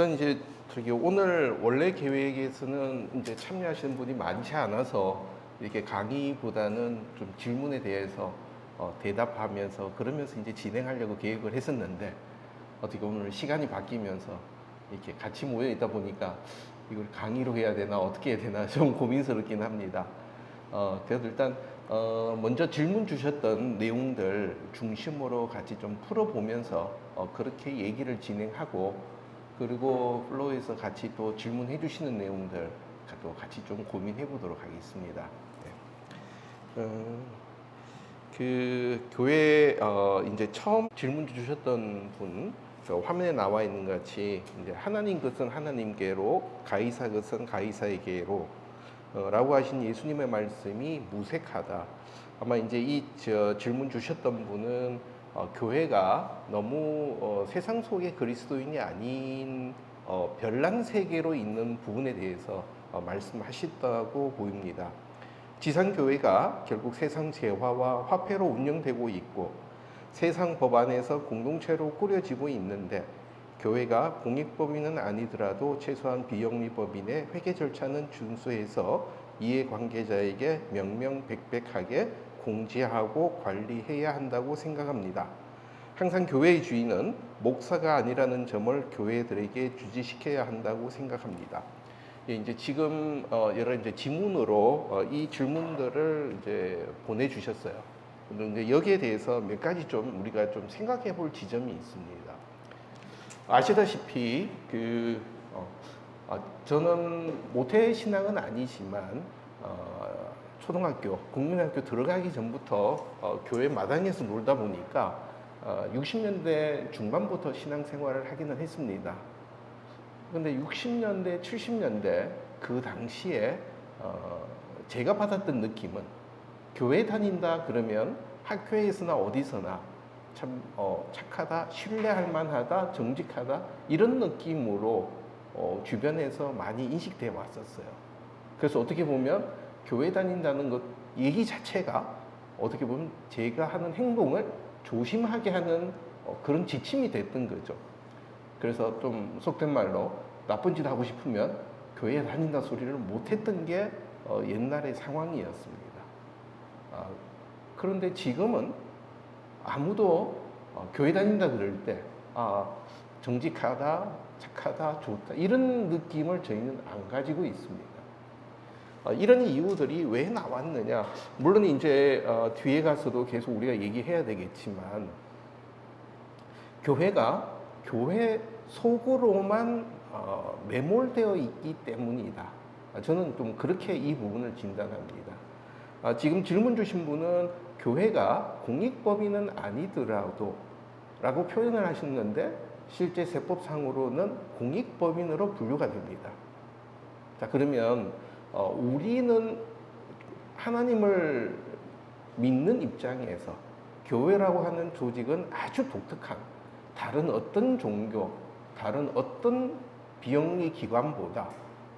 일단 이제 저기 오늘 원래 계획에서는 이제 참여하시는 분이 많지 않아서 이렇게 강의보다는 좀 질문에 대해서 대답하면서 그러면서 이제 진행하려고 계획을 했었는데 어떻게 오늘 시간이 바뀌면서 이렇게 같이 모여 있다 보니까 이걸 강의로 해야 되나 어떻게 해야 되나 좀 고민스럽긴 합니다. 그래도 일단 먼저 질문 주셨던 내용들 중심으로 같이 좀 풀어보면서 그렇게 얘기를 진행하고 그리고 플로우에서 같이 또 질문해 주시는 내용들 또 같이 좀 고민해 보도록 하겠습니다. 네. 그 교회 이제 처음 질문 주셨던 분 화면에 나와 있는 것 같이 이제 하나님 것은 하나님께로 가이사 것은 가이사에게로 라고 하신 예수님의 말씀이 무색하다. 아마 이제 이 질문 주셨던 분은 교회가 너무 세상 속의 그리스도인이 아닌 별난 세계로 있는 부분에 대해서 말씀하셨다고 보입니다. 지상교회가 결국 세상 재화와 화폐로 운영되고 있고 세상 법안에서 공동체로 꾸려지고 있는데 교회가 공익법인은 아니더라도 최소한 비영리법인의 회계 절차는 준수해서 이해관계자에게 명명백백하게 공지하고 관리해야 한다고 생각합니다. 항상 교회의 주인은 목사가 아니라는 점을 교회들에게 주지시켜야 한다고 생각합니다. 이제 지금 여러 이제 지문으로 이 질문들을 이제 보내주셨어요. 근데 여기에 대해서 몇 가지 좀 우리가 좀 생각해 볼 지점이 있습니다. 아시다시피 저는 모태 신앙은 아니지만 초등학교, 국민학교 들어가기 전부터 교회 마당에서 놀다 보니까 60년대 중반부터 신앙생활을 하기는 했습니다. 근데 60년대, 70년대 그 당시에 제가 받았던 느낌은 교회 다닌다 그러면 학교에서나 어디서나 참 착하다, 신뢰할 만하다, 정직하다 이런 느낌으로 주변에서 많이 인식되어 왔었어요. 그래서 어떻게 보면 교회 다닌다는 것 얘기 자체가 어떻게 보면 제가 하는 행동을 조심하게 하는 그런 지침이 됐던 거죠. 그래서 좀 속된 말로 나쁜 짓 하고 싶으면 교회에 다닌다 소리를 못했던 게 옛날의 상황이었습니다. 그런데 지금은 아무도 교회 다닌다 그럴 때 정직하다, 착하다, 좋다 이런 느낌을 저희는 안 가지고 있습니다. 이런 이유들이 왜 나왔느냐? 물론 이제 뒤에 가서도 계속 우리가 얘기해야 되겠지만 교회가 교회 속으로만 매몰되어 있기 때문이다. 저는 좀 그렇게 이 부분을 진단합니다. 지금 질문 주신 분은 교회가 공익법인은 아니더라도 라고 표현을 하셨는데 실제 세법상으로는 공익법인으로 분류가 됩니다. 자, 그러면 우리는 하나님을 믿는 입장에서 교회라고 하는 조직은 아주 독특한 다른 어떤 종교, 다른 어떤 비영리 기관보다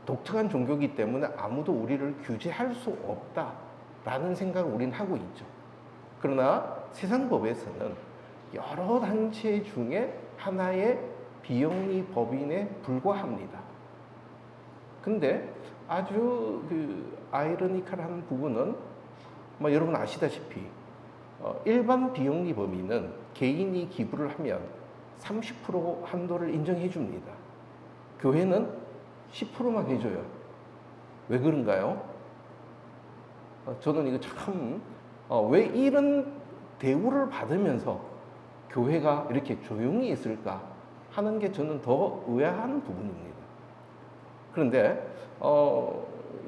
독특한 종교이기 때문에 아무도 우리를 규제할 수 없다라는 생각을 우리는 하고 있죠. 그러나 세상법에서는 여러 단체 중에 하나의 비영리 법인에 불과합니다. 근데 아주 아이러니컬한 부분은 여러분 아시다시피 일반 비영리 법인은 개인이 기부를 하면 30% 한도를 인정해 줍니다. 교회는 10%만 해줘요. 왜 그런가요? 저는 이거 참 왜 이런 대우를 받으면서 교회가 이렇게 조용히 있을까 하는 게 저는 더 의아한 부분입니다. 그런데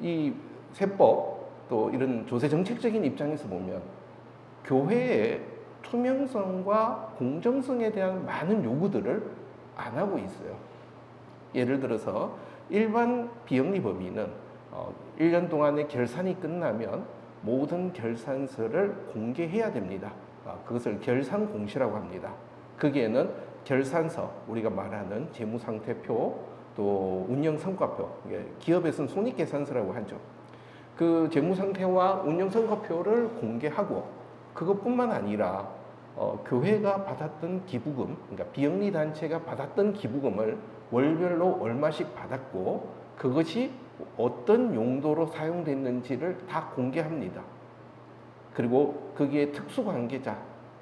이 세법 또 이런 조세 정책적인 입장에서 보면 교회의 투명성과 공정성에 대한 많은 요구들을 안 하고 있어요. 예를 들어서 일반 비영리 법인은 1년 동안의 결산이 끝나면 모든 결산서를 공개해야 됩니다. 그것을 결산공시라고 합니다. 거기에는 결산서, 우리가 말하는 재무상태표, 또 운영성과표, 기업에서는 손익계산서라고 하죠. 그 재무상태와 운영성과표를 공개하고 그것뿐만 아니라 교회가 받았던 기부금, 그러니까 비영리 단체가 받았던 기부금을 월별로 얼마씩 받았고 그것이 어떤 용도로 사용됐는지를 다 공개합니다. 그리고 거기에 특수관계자,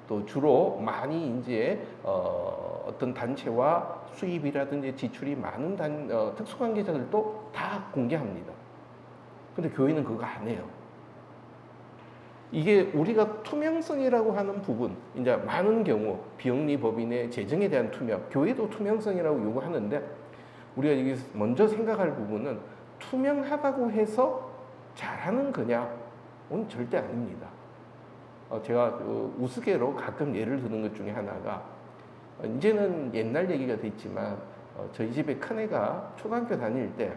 또 주로 많이 이제 어떤 단체와 수입이라든지 지출이 많은 특수관계자들도 다 공개합니다. 근데 교회는 그거 안 해요. 이게 우리가 투명성이라고 하는 부분, 이제 많은 경우 비영리 법인의 재정에 대한 투명, 교회도 투명성이라고 요구하는데 우리가 여기서 먼저 생각할 부분은 투명하다고 해서 잘하는 거냐? 는 절대 아닙니다. 제가 우스개로 가끔 예를 드는 것 중에 하나가 이제는 옛날 얘기가 됐지만 저희 집에 큰애가 초등학교 다닐 때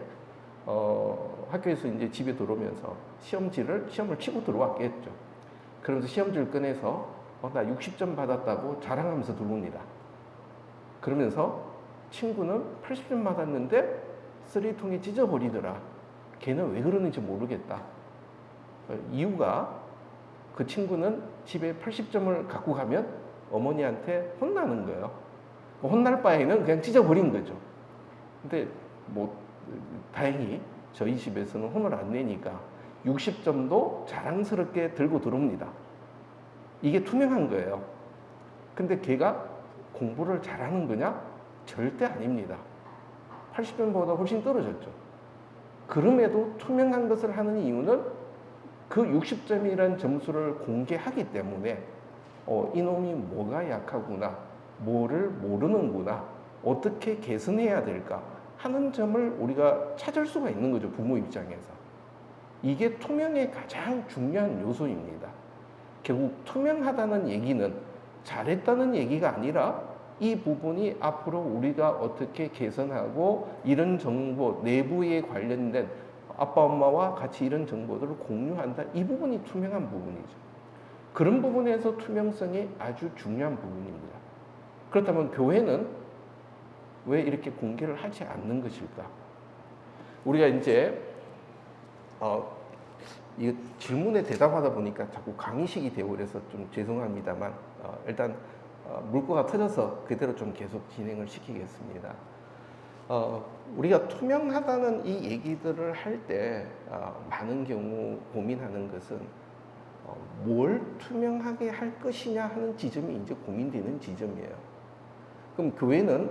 학교에서 이제 집에 들어오면서 시험을 치고 들어왔겠죠. 그러면서 시험지를 꺼내서 나 60점 받았다고 자랑하면서 들어옵니다. 그러면서 친구는 80점 받았는데 쓰레기통에 찢어버리더라. 걔는 왜 그러는지 모르겠다. 이유가 그 친구는 집에 80점을 갖고 가면 어머니한테 혼나는 거예요. 혼날 바에는 그냥 찢어버린 거죠. 근데 뭐 다행히 저희 집에서는 혼을 안 내니까 60점도 자랑스럽게 들고 들어옵니다. 이게 투명한 거예요. 근데 걔가 공부를 잘하는 거냐? 절대 아닙니다. 80점보다 훨씬 떨어졌죠. 그럼에도 투명한 것을 하는 이유는 그 60점이라는 점수를 공개하기 때문에 이놈이 뭐가 약하구나, 뭐를 모르는구나, 어떻게 개선해야 될까 하는 점을 우리가 찾을 수가 있는 거죠. 부모 입장에서. 이게 투명의 가장 중요한 요소입니다. 결국 투명하다는 얘기는 잘했다는 얘기가 아니라 이 부분이 앞으로 우리가 어떻게 개선하고 이런 정보, 내부에 관련된 아빠 엄마와 같이 이런 정보들을 공유한다. 이 부분이 투명한 부분이죠. 그런 부분에서 투명성이 아주 중요한 부분입니다. 그렇다면 교회는 왜 이렇게 공개를 하지 않는 것일까? 우리가 이제 이 질문에 대답하다 보니까 자꾸 강의식이 되고 그래서 좀 죄송합니다만 일단 물꼬가 터져서 그대로 좀 계속 진행을 시키겠습니다. 우리가 투명하다는 이 얘기들을 할 때 많은 경우 고민하는 것은 뭘 투명하게 할 것이냐 하는 지점이 이제 고민되는 지점이에요. 그럼 교회는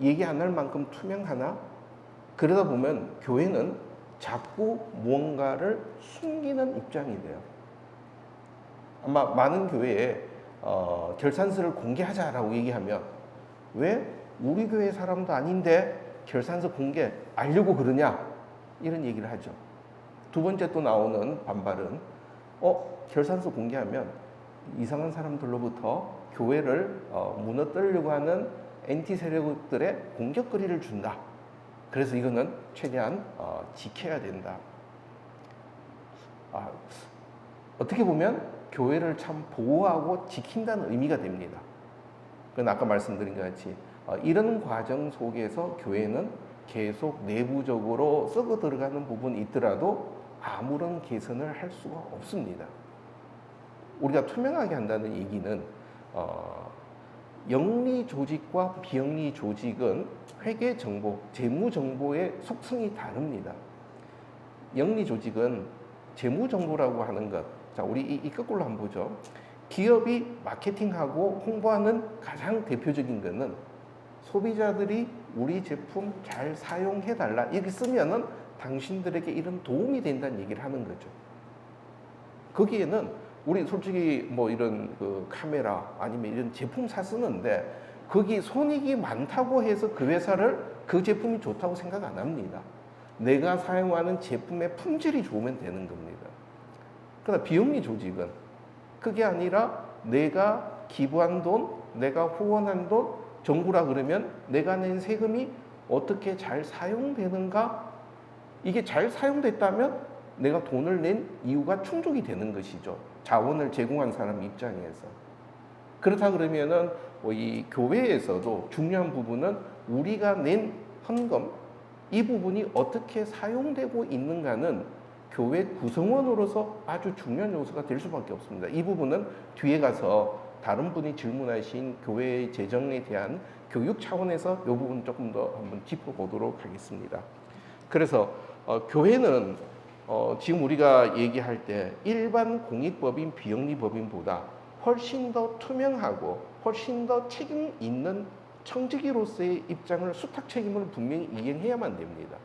얘기 안 할 만큼 투명하나? 그러다 보면 교회는 자꾸 무언가를 숨기는 입장이 돼요. 아마 많은 교회에 결산서를 공개하자라고 얘기하면 왜 우리 교회 사람도 아닌데 결산서 공개 알려고 그러냐? 이런 얘기를 하죠. 두 번째 또 나오는 반발은 결산서 공개하면 이상한 사람들로부터 교회를 무너뜨리려고 하는 엔티 세력들의 공격거리를 준다. 그래서 이거는 최대한 지켜야 된다. 어떻게 보면 교회를 참 보호하고 지킨다는 의미가 됩니다. 그건 아까 말씀드린 것 같이 이런 과정 속에서 교회는 계속 내부적으로 썩어 들어가는 부분이 있더라도 아무런 개선을 할 수가 없습니다. 우리가 투명하게 한다는 얘기는 영리 조직과 비영리 조직은 회계 정보, 재무 정보의 속성이 다릅니다. 영리 조직은 재무 정보라고 하는 것, 자 우리 이 거꾸로 한번 보죠. 기업이 마케팅하고 홍보하는 가장 대표적인 것은 소비자들이 우리 제품 잘 사용해달라 이렇게 쓰면은 당신들에게 이런 도움이 된다는 얘기를 하는 거죠. 거기에는 우리 솔직히 뭐 이런 그 카메라 아니면 이런 제품 쓰는데 거기 손익이 많다고 해서 그 회사를 그 제품이 좋다고 생각 안 합니다. 내가 사용하는 제품의 품질이 좋으면 되는 겁니다. 그러나 비영리 조직은 그게 아니라 내가 기부한 돈, 내가 후원한 돈, 정부라 그러면 내가 낸 세금이 어떻게 잘 사용되는가? 이게 잘 사용됐다면 내가 돈을 낸 이유가 충족이 되는 것이죠. 자원을 제공한 사람 입장에서. 그렇다 그러면은 이 교회에서도 중요한 부분은 우리가 낸 헌금, 이 부분이 어떻게 사용되고 있는가는 교회 구성원으로서 아주 중요한 요소가 될 수밖에 없습니다. 이 부분은 뒤에 가서 다른 분이 질문하신 교회의 재정에 대한 교육 차원에서 이 부분 조금 더 한번 짚어보도록 하겠습니다. 그래서 교회는 지금 우리가 얘기할 때 일반 공익법인, 비영리법인보다 훨씬 더 투명하고 훨씬 더 책임 있는 청지기로서의 입장을, 수탁 책임을 분명히 이행해야만 됩니다.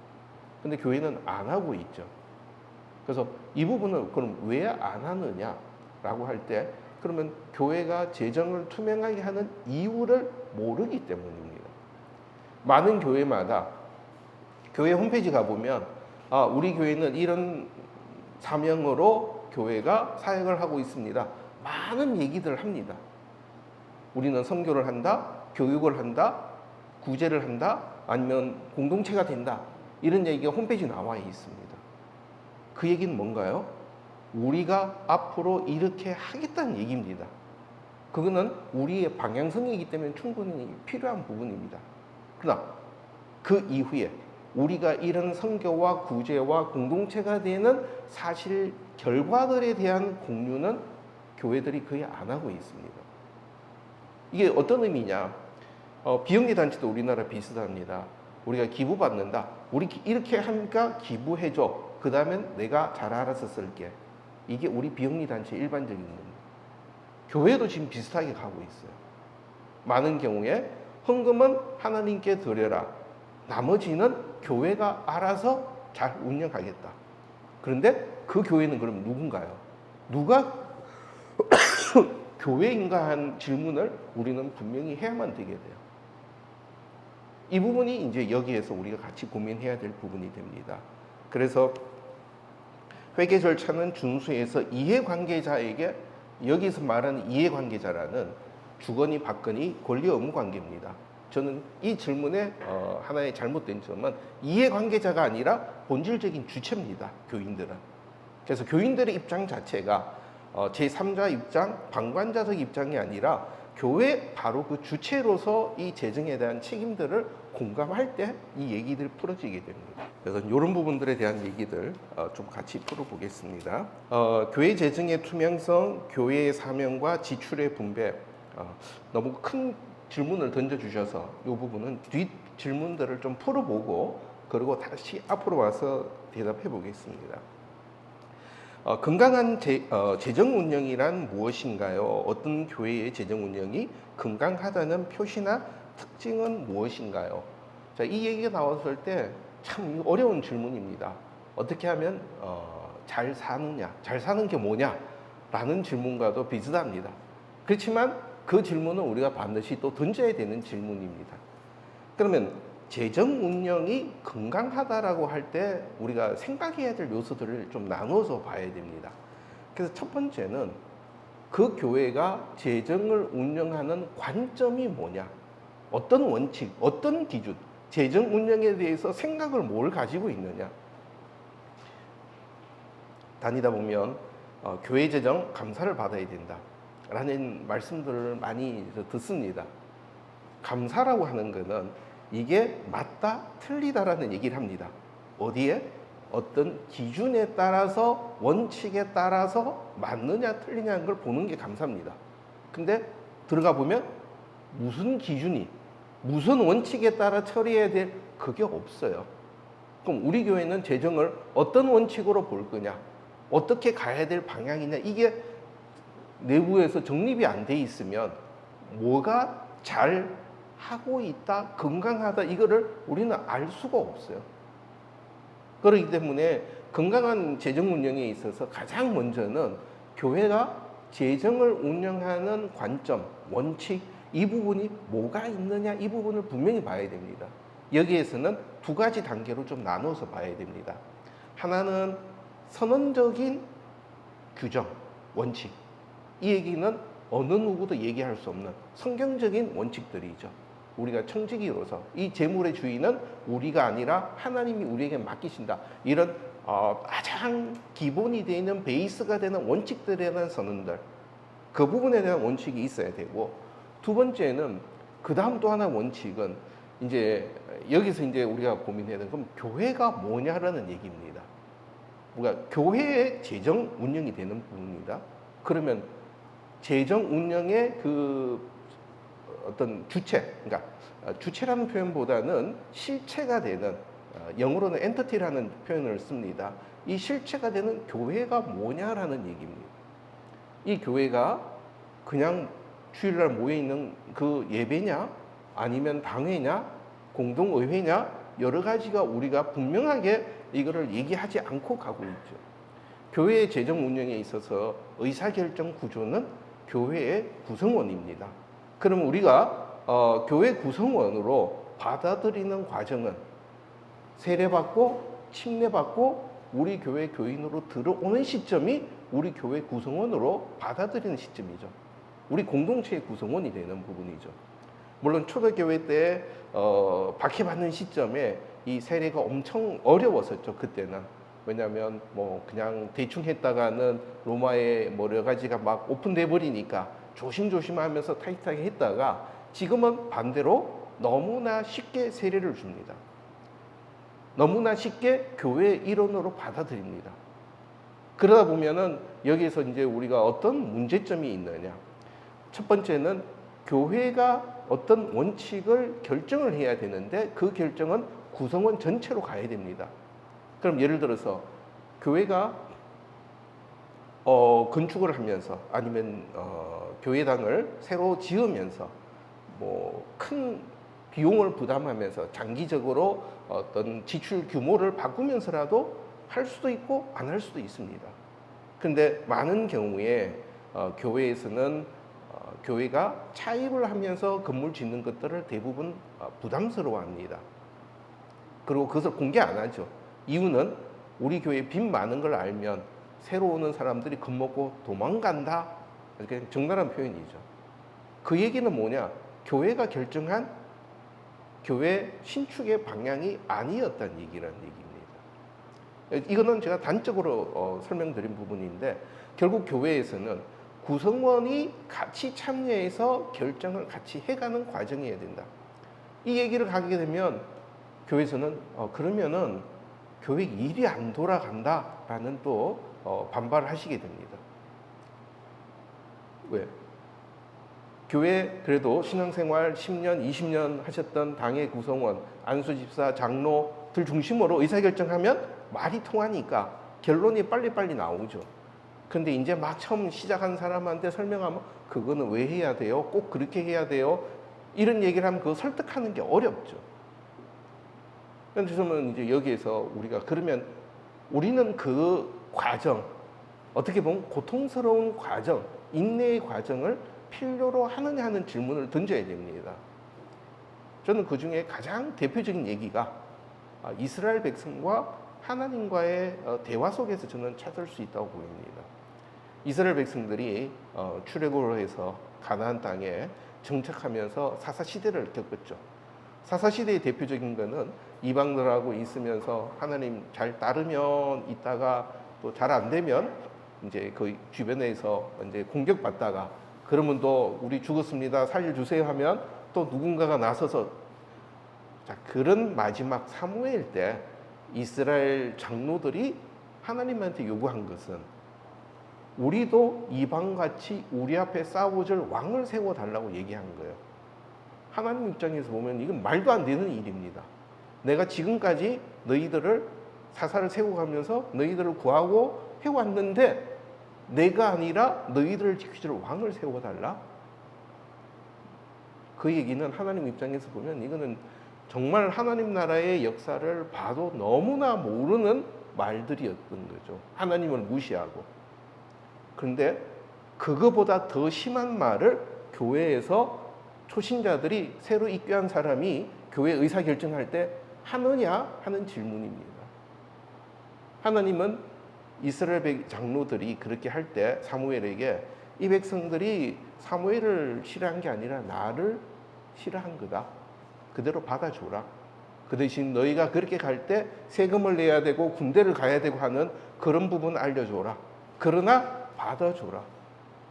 근데 교회는 안 하고 있죠. 그래서 이 부분을 그럼 왜 안 하느냐라고 할 때, 그러면 교회가 재정을 투명하게 하는 이유를 모르기 때문입니다. 많은 교회마다 교회 홈페이지 가보면 우리 교회는 이런 사명으로 교회가 사역을 하고 있습니다. 많은 얘기들을 합니다. 우리는 선교를 한다, 교육을 한다, 구제를 한다, 아니면 공동체가 된다. 이런 얘기가 홈페이지에 나와 있습니다. 그 얘기는 뭔가요? 우리가 앞으로 이렇게 하겠다는 얘기입니다. 그거는 우리의 방향성이기 때문에 충분히 필요한 부분입니다. 그러나 그 이후에 우리가 이런 선교와 구제와 공동체가 되는 사실 결과들에 대한 공유는 교회들이 거의 안 하고 있습니다. 이게 어떤 의미냐? 비영리 단체도 우리나라 비슷합니다. 우리가 기부 받는다. 우리 이렇게 하니까 기부해줘. 그 다음엔 내가 잘 알아서 쓸게. 이게 우리 비영리 단체 일반적인 겁니다. 교회도 지금 비슷하게 가고 있어요. 많은 경우에 헌금은 하나님께 드려라. 나머지는 교회가 알아서 잘 운영하겠다. 그런데 그 교회는 그럼 누군가요? 누가 교회인가 한 질문을 우리는 분명히 해야만 되게 돼요. 이 부분이 이제 여기에서 우리가 같이 고민해야 될 부분이 됩니다. 그래서 회계 절차는 준수해서 이해관계자에게, 여기서 말하는 이해관계자라는 주거니 받거니 권리 의무 관계입니다. 저는 이 질문에 하나의 잘못된 점은 이해관계자가 아니라 본질적인 주체입니다. 교인들은. 그래서 교인들의 입장 자체가 제3자 입장, 방관자적 입장이 아니라 교회 바로 그 주체로서 이 재정에 대한 책임들을 공감할 때 이 얘기들이 풀어지게 됩니다. 그래서 이런 부분들에 대한 얘기들 좀 같이 풀어보겠습니다. 교회 재정의 투명성, 교회의 사명과 지출의 분배, 너무 큰 질문을 던져주셔서 이 부분은 뒷 질문들을 좀 풀어보고 그리고 다시 앞으로 와서 대답해 보겠습니다. 건강한 재정 운영이란 무엇인가요? 어떤 교회의 재정 운영이 건강하다는 표시나 특징은 무엇인가요? 자, 이 얘기가 나왔을 때 참 어려운 질문입니다. 어떻게 하면 잘 사느냐, 잘 사는 게 뭐냐? 라는 질문과도 비슷합니다. 그렇지만 그 질문은 우리가 반드시 또 던져야 되는 질문입니다. 그러면 재정 운영이 건강하다라고 할 때 우리가 생각해야 될 요소들을 좀 나눠서 봐야 됩니다. 그래서 첫 번째는 그 교회가 재정을 운영하는 관점이 뭐냐, 어떤 원칙, 어떤 기준, 재정 운영에 대해서 생각을 뭘 가지고 있느냐. 다니다 보면 교회 재정 감사를 받아야 된다 라는 말씀들을 많이 듣습니다. 감사라고 하는 것은 이게 맞다, 틀리다라는 얘기를 합니다. 어디에? 어떤 기준에 따라서, 원칙에 따라서 맞느냐, 틀리냐는 걸 보는 게 감사입니다. 근데 들어가 보면 무슨 기준이, 무슨 원칙에 따라 처리해야 될, 그게 없어요. 그럼 우리 교회는 재정을 어떤 원칙으로 볼 거냐, 어떻게 가야 될 방향이냐, 이게 내부에서 정립이 안 돼 있으면 뭐가 잘 하고 있다, 건강하다, 이거를 우리는 알 수가 없어요. 그렇기 때문에 건강한 재정 운영에 있어서 가장 먼저는 교회가 재정을 운영하는 관점, 원칙, 이 부분이 뭐가 있느냐, 이 부분을 분명히 봐야 됩니다. 여기에서는 두 가지 단계로 좀 나눠서 봐야 됩니다. 하나는 선언적인 규정, 원칙. 이 얘기는 어느 누구도 얘기할 수 없는 성경적인 원칙들이죠. 우리가 청지기로서 이 재물의 주인은 우리가 아니라 하나님이 우리에게 맡기신다. 이런 가장 기본이 되는 베이스가 되는 원칙들에 대한 선언들, 그 부분에 대한 원칙이 있어야 되고, 두 번째는 그 다음 또 하나 원칙은 이제 여기서 이제 우리가 고민해야 되는 건 교회가 뭐냐라는 얘기입니다. 우리가 교회의 재정 운영이 되는 부분입니다. 그러면 재정 운영의 그 어떤 주체, 그러니까 주체라는 표현보다는 실체가 되는 영어로는 엔티티라는 표현을 씁니다. 이 실체가 되는 교회가 뭐냐라는 얘기입니다. 이 교회가 그냥 주일날 모여있는 그 예배냐 아니면 당회냐 공동의회냐 여러 가지가 우리가 분명하게 이거를 얘기하지 않고 가고 있죠. 교회의 재정 운영에 있어서 의사결정 구조는 교회의 구성원입니다. 그럼 우리가 교회 구성원으로 받아들이는 과정은 세례받고 침례받고 우리 교회 교인으로 들어오는 시점이 우리 교회 구성원으로 받아들이는 시점이죠. 우리 공동체의 구성원이 되는 부분이죠. 물론 초대교회 때 박해받는 시점에 이 세례가 엄청 어려웠었죠. 그때는. 왜냐하면 뭐 그냥 대충 했다가는 로마의 뭐 여러 가지가 막 오픈돼 버리니까 조심조심하면서 타이트하게 했다가 지금은 반대로 너무나 쉽게 세례를 줍니다. 너무나 쉽게 교회의 일원으로 받아들입니다. 그러다 보면은 여기에서 이제 우리가 어떤 문제점이 있느냐. 첫 번째는 교회가 어떤 원칙을 결정을 해야 되는데 그 결정은 구성원 전체로 가야 됩니다. 그럼 예를 들어서 교회가 건축을 하면서 아니면 교회당을 새로 지으면서 뭐 큰 비용을 부담하면서 장기적으로 어떤 지출 규모를 바꾸면서라도 할 수도 있고 안 할 수도 있습니다. 그런데 많은 경우에 교회에서는 교회가 차입을 하면서 건물 짓는 것들을 대부분 부담스러워합니다. 그리고 그것을 공개 안 하죠. 이유는 우리 교회에 빚 많은 걸 알면 새로 오는 사람들이 겁먹고 도망간다. 이렇게 적나라한 표현이죠. 그 얘기는 뭐냐? 교회가 결정한 교회 신축의 방향이 아니었다는 얘기라는 얘기입니다. 이거는 제가 단적으로 설명드린 부분인데 결국 교회에서는 구성원이 같이 참여해서 결정을 같이 해가는 과정이어야 된다. 이 얘기를 하게 되면 교회에서는 그러면은 교회 일이 안 돌아간다라는 또 반발을 하시게 됩니다. 왜? 교회 그래도 신앙생활 10년, 20년 하셨던 당의 구성원, 안수집사, 장로들 중심으로 의사결정하면 말이 통하니까 결론이 빨리빨리 나오죠. 근데 이제 막 처음 시작한 사람한테 설명하면 그거는 왜 해야 돼요? 꼭 그렇게 해야 돼요? 이런 얘기를 하면 그거 설득하는 게 어렵죠. 그래서 이제 여기에서 우리가 그러면 우리는 그 과정, 어떻게 보면 고통스러운 과정, 인내의 과정을 필요로 하느냐 하는 질문을 던져야 됩니다. 저는 그 중에 가장 대표적인 얘기가 이스라엘 백성과 하나님과의 대화 속에서 저는 찾을 수 있다고 보입니다. 이스라엘 백성들이 출애굽을 해서 가나안 땅에 정착하면서 사사 시대를 겪었죠. 사사 시대의 대표적인 거는 이방들하고 있으면서 하나님 잘 따르면 있다가 또 잘 안 되면 이제 그 주변에서 이제 공격받다가 그러면 또 우리 죽었습니다 살려주세요 하면 또 누군가가 나서서 자 그런 마지막 사무엘 때 이스라엘 장로들이 하나님한테 요구한 것은 우리도 이방같이 우리 앞에 싸워줄 왕을 세워달라고 얘기한 거예요. 하나님 입장에서 보면 이건 말도 안 되는 일입니다. 내가 지금까지 너희들을 사사를 세워가면서 너희들을 구하고 해왔는데 내가 아니라 너희들을 지키줄 왕을 세워달라? 그 얘기는 하나님 입장에서 보면 이거는 정말 하나님 나라의 역사를 봐도 너무나 모르는 말들이었던 거죠. 하나님을 무시하고. 그런데 그거보다 더 심한 말을 교회에서 초신자들이 새로 입교한 사람이 교회 의사결정할 때 하느냐 하는 질문입니다. 하나님은 이스라엘 장로들이 그렇게 할 때 사무엘에게 이 백성들이 사무엘을 싫어한 게 아니라 나를 싫어한 거다. 그대로 받아줘라. 그 대신 너희가 그렇게 갈 때 세금을 내야 되고 군대를 가야 되고 하는 그런 부분 알려줘라. 그러나 받아줘라.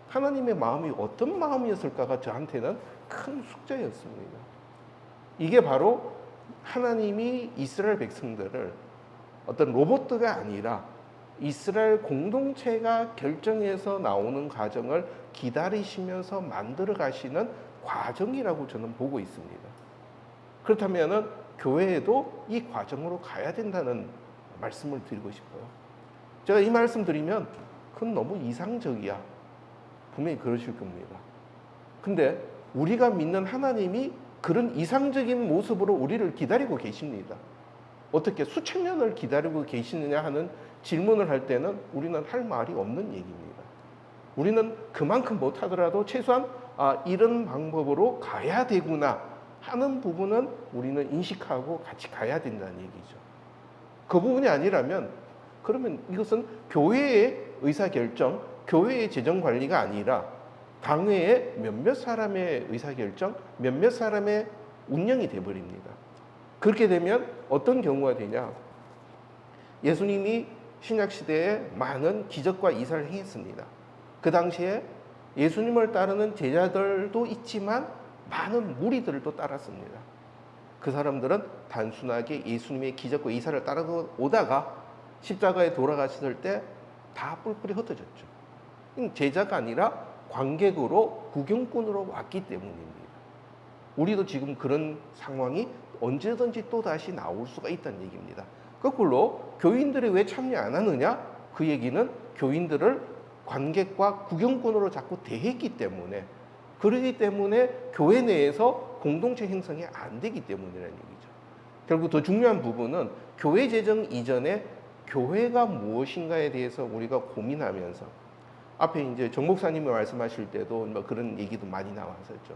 하나님의 마음이 어떤 마음이었을까가 저한테는 큰 숙제였습니다. 이게 바로 하나님이 이스라엘 백성들을 어떤 로봇가 아니라 이스라엘 공동체가 결정해서 나오는 과정을 기다리시면서 만들어 가시는 과정이라고 저는 보고 있습니다. 그렇다면은 교회에도 이 과정으로 가야 된다는 말씀을 드리고 싶어요. 제가 이 말씀 드리면 그건 너무 이상적이야. 분명히 그러실 겁니다. 근데 우리가 믿는 하나님이 그런 이상적인 모습으로 우리를 기다리고 계십니다. 어떻게 수천 년을 기다리고 계시느냐 하는 질문을 할 때는 우리는 할 말이 없는 얘기입니다. 우리는 그만큼 못하더라도 최소한 이런 방법으로 가야 되구나 하는 부분은 우리는 인식하고 같이 가야 된다는 얘기죠. 그 부분이 아니라면 그러면 이것은 교회의 의사결정, 교회의 재정관리가 아니라 당회의 몇몇 사람의 의사결정, 몇몇 사람의 운영이 되어버립니다. 그렇게 되면 어떤 경우가 되냐? 예수님이 신약시대에 많은 기적과 이사를 행했습니다. 그 당시에 예수님을 따르는 제자들도 있지만 많은 무리들도 따랐습니다. 그 사람들은 단순하게 예수님의 기적과 이사를 따라오다가 십자가에 돌아가셨을 때 다 뿔뿔이 흩어졌죠. 제자가 아니라 관객으로 구경꾼으로 왔기 때문입니다. 우리도 지금 그런 상황이 언제든지 또 다시 나올 수가 있다는 얘기입니다. 거꾸로 교인들이 왜 참여 안 하느냐? 그 얘기는 교인들을 관객과 구경꾼으로 자꾸 대했기 때문에, 그러기 때문에 교회 내에서 공동체 형성이 안 되기 때문이라는 얘기죠. 결국 더 중요한 부분은 교회 재정 이전에 교회가 무엇인가에 대해서 우리가 고민하면서, 앞에 이제 정 목사님이 말씀하실 때도 뭐 그런 얘기도 많이 나왔었죠.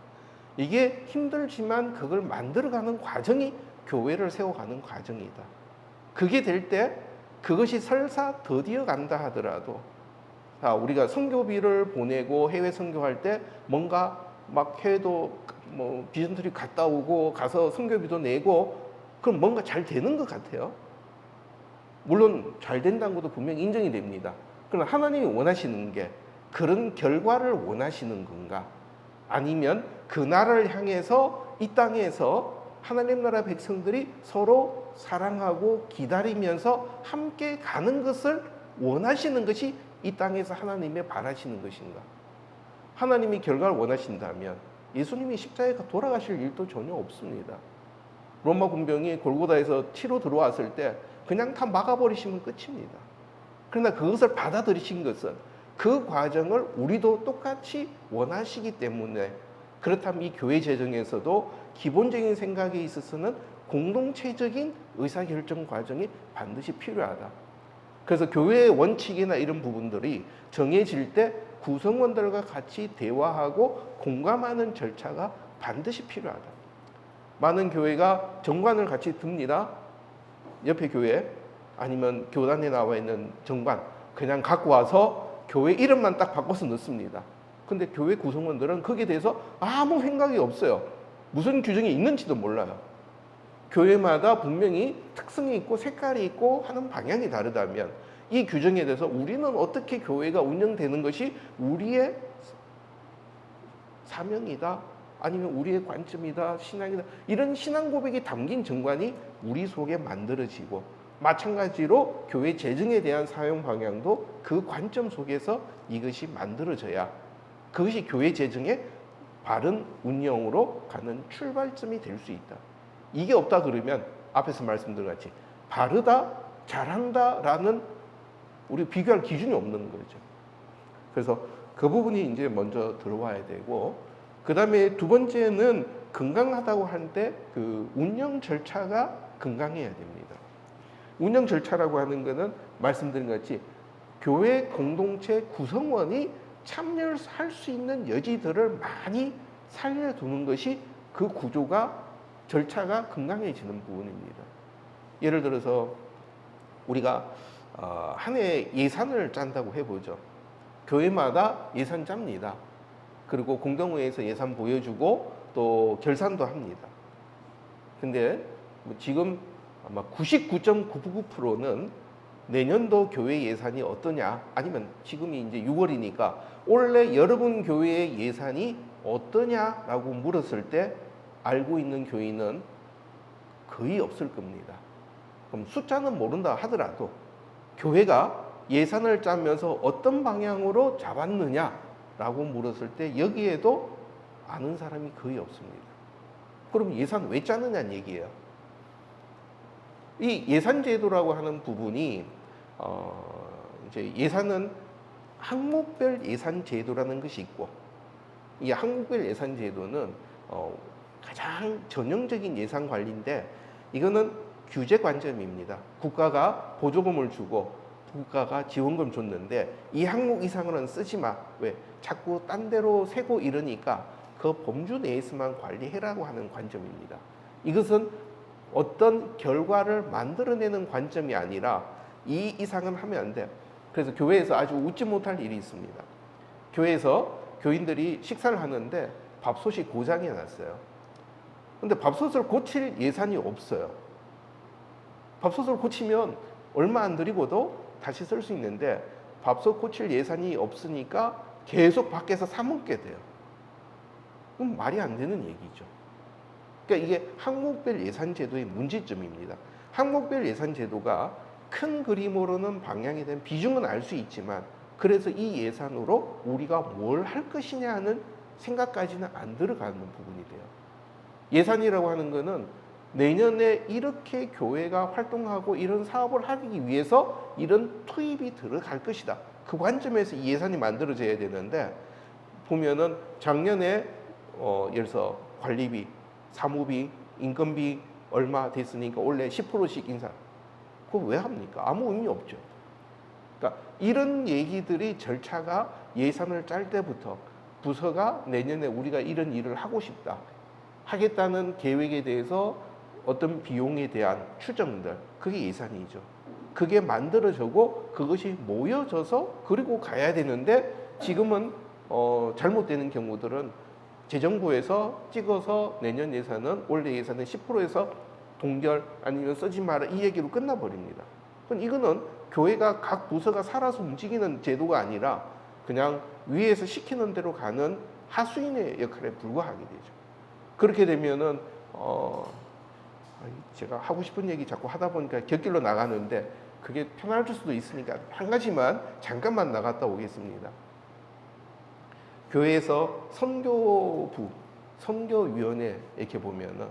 이게 힘들지만 그걸 만들어가는 과정이 교회를 세워가는 과정이다. 그게 될 때 그것이 설사 더디어 간다 하더라도, 우리가 선교비를 보내고 해외 선교할 때 뭔가 막 해외도 뭐 비전트리 갔다 오고 가서 선교비도 내고 그럼 뭔가 잘 되는 것 같아요. 물론 잘 된다는 것도 분명히 인정이 됩니다. 그러나 하나님이 원하시는 게 그런 결과를 원하시는 건가? 아니면 그 나라를 향해서 이 땅에서 하나님 나라 백성들이 서로 사랑하고 기다리면서 함께 가는 것을 원하시는 것이 이 땅에서 하나님의 바라시는 것인가? 하나님이 결과를 원하신다면 예수님이 십자가에 돌아가실 일도 전혀 없습니다. 로마 군병이 골고다에서 치러 들어왔을 때 그냥 다 막아버리시면 끝입니다. 그러나 그것을 받아들이신 것은 그 과정을 우리도 똑같이 원하시기 때문에, 그렇다면 이 교회 재정에서도 기본적인 생각에 있어서는 공동체적인 의사결정 과정이 반드시 필요하다. 그래서 교회의 원칙이나 이런 부분들이 정해질 때 구성원들과 같이 대화하고 공감하는 절차가 반드시 필요하다. 많은 교회가 정관을 같이 듭니다. 옆에 교회 아니면 교단에 나와 있는 정관 그냥 갖고 와서 교회 이름만 딱 바꿔서 넣습니다. 근데 교회 구성원들은 거기에 대해서 아무 생각이 없어요. 무슨 규정이 있는지도 몰라요. 교회마다 분명히 특성이 있고 색깔이 있고 하는 방향이 다르다면 이 규정에 대해서 우리는 어떻게 교회가 운영되는 것이 우리의 사명이다, 아니면 우리의 관점이다, 신앙이다, 이런 신앙 고백이 담긴 정관이 우리 속에 만들어지고, 마찬가지로 교회 재정에 대한 사용 방향도 그 관점 속에서 이것이 만들어져야 그것이 교회 재정의 바른 운영으로 가는 출발점이 될 수 있다. 이게 없다 그러면 앞에서 말씀드린 같이 바르다, 잘한다라는 우리 비교할 기준이 없는 거죠. 그래서 그 부분이 이제 먼저 들어와야 되고, 그 다음에 두 번째는 건강하다고 할 때 그 운영 절차가 건강해야 됩니다. 운영 절차라고 하는 것은 말씀드린 것 같이 교회 공동체 구성원이 참여할 수 있는 여지들을 많이 살려두는 것이 그 구조가, 절차가 건강해지는 부분입니다. 예를 들어서 우리가 한 해 예산을 짠다고 해보죠. 교회마다 예산 짭니다. 그리고 공동회에서 예산 보여주고 또 결산도 합니다. 근데 지금 아마 99.99%는 내년도 교회 예산이 어떠냐, 아니면 지금이 이제 6월이니까 올해 여러분 교회의 예산이 어떠냐라고 물었을 때 알고 있는 교인은 거의 없을 겁니다. 그럼 숫자는 모른다 하더라도 교회가 예산을 짜면서 어떤 방향으로 잡았느냐라고 물었을 때 여기에도 아는 사람이 거의 없습니다. 그럼 예산 왜 짜느냐는 얘기예요. 이 예산제도라고 하는 부분이 이제 예산은 항목별 예산제도라는 것이 있고, 이 항목별 예산제도는 가장 전형적인 예산 관리인데, 이거는 규제 관점입니다. 국가가 보조금을 주고 국가가 지원금 줬는데 이 항목 이상으로는 쓰지 마. 왜? 자꾸 딴 데로 세고 이러니까 그 범주 내에서만 관리해라고 하는 관점입니다. 이것은 어떤 결과를 만들어내는 관점이 아니라 이 이상은 하면 안 돼. 그래서 교회에서 아주 웃지 못할 일이 있습니다. 교회에서 교인들이 식사를 하는데 밥솥이 고장이 났어요. 근데 밥솥을 고칠 예산이 없어요. 밥솥을 고치면 얼마 안 들이고도 다시 쓸 수 있는데 밥솥 고칠 예산이 없으니까 계속 밖에서 사 먹게 돼요. 그럼 말이 안 되는 얘기죠. 그러니까 이게 항목별 예산제도의 문제점입니다. 항목별 예산제도가 큰 그림으로는 방향에 대한 비중은 알 수 있지만, 그래서 이 예산으로 우리가 뭘 할 것이냐 하는 생각까지는 안 들어가는 부분이 돼요. 예산이라고 하는 거는 내년에 이렇게 교회가 활동하고 이런 사업을 하기 위해서 이런 투입이 들어갈 것이다. 그 관점에서 이 예산이 만들어져야 되는데, 보면은 작년에 예를 들어서 관리비, 사무비, 인건비 얼마 됐으니까 올해 10%씩 인상. 그거 왜 합니까? 아무 의미 없죠. 그러니까 이런 얘기들이 절차가 예산을 짤 때부터 부서가 내년에 우리가 이런 일을 하고 싶다 하겠다는 계획에 대해서 어떤 비용에 대한 추정들, 그게 예산이죠. 그게 만들어지고 그것이 모여져서 그리고 가야 되는데, 지금은 잘못되는 경우들은 재정부에서 찍어서 내년 예산은 올해 예산은 10%에서 동결 아니면 쓰지 마라 이 얘기로 끝나버립니다. 그럼 이거는 교회가 각 부서가 살아서 움직이는 제도가 아니라 그냥 위에서 시키는 대로 가는 하수인의 역할에 불과하게 되죠. 그렇게 되면은 제가 하고 싶은 얘기 자꾸 하다 보니까 곁길로 나가는데 그게 편할 수도 있으니까 한 가지만 잠깐만 나갔다 오겠습니다. 교회에서 선교부, 선교위원회 이렇게 보면은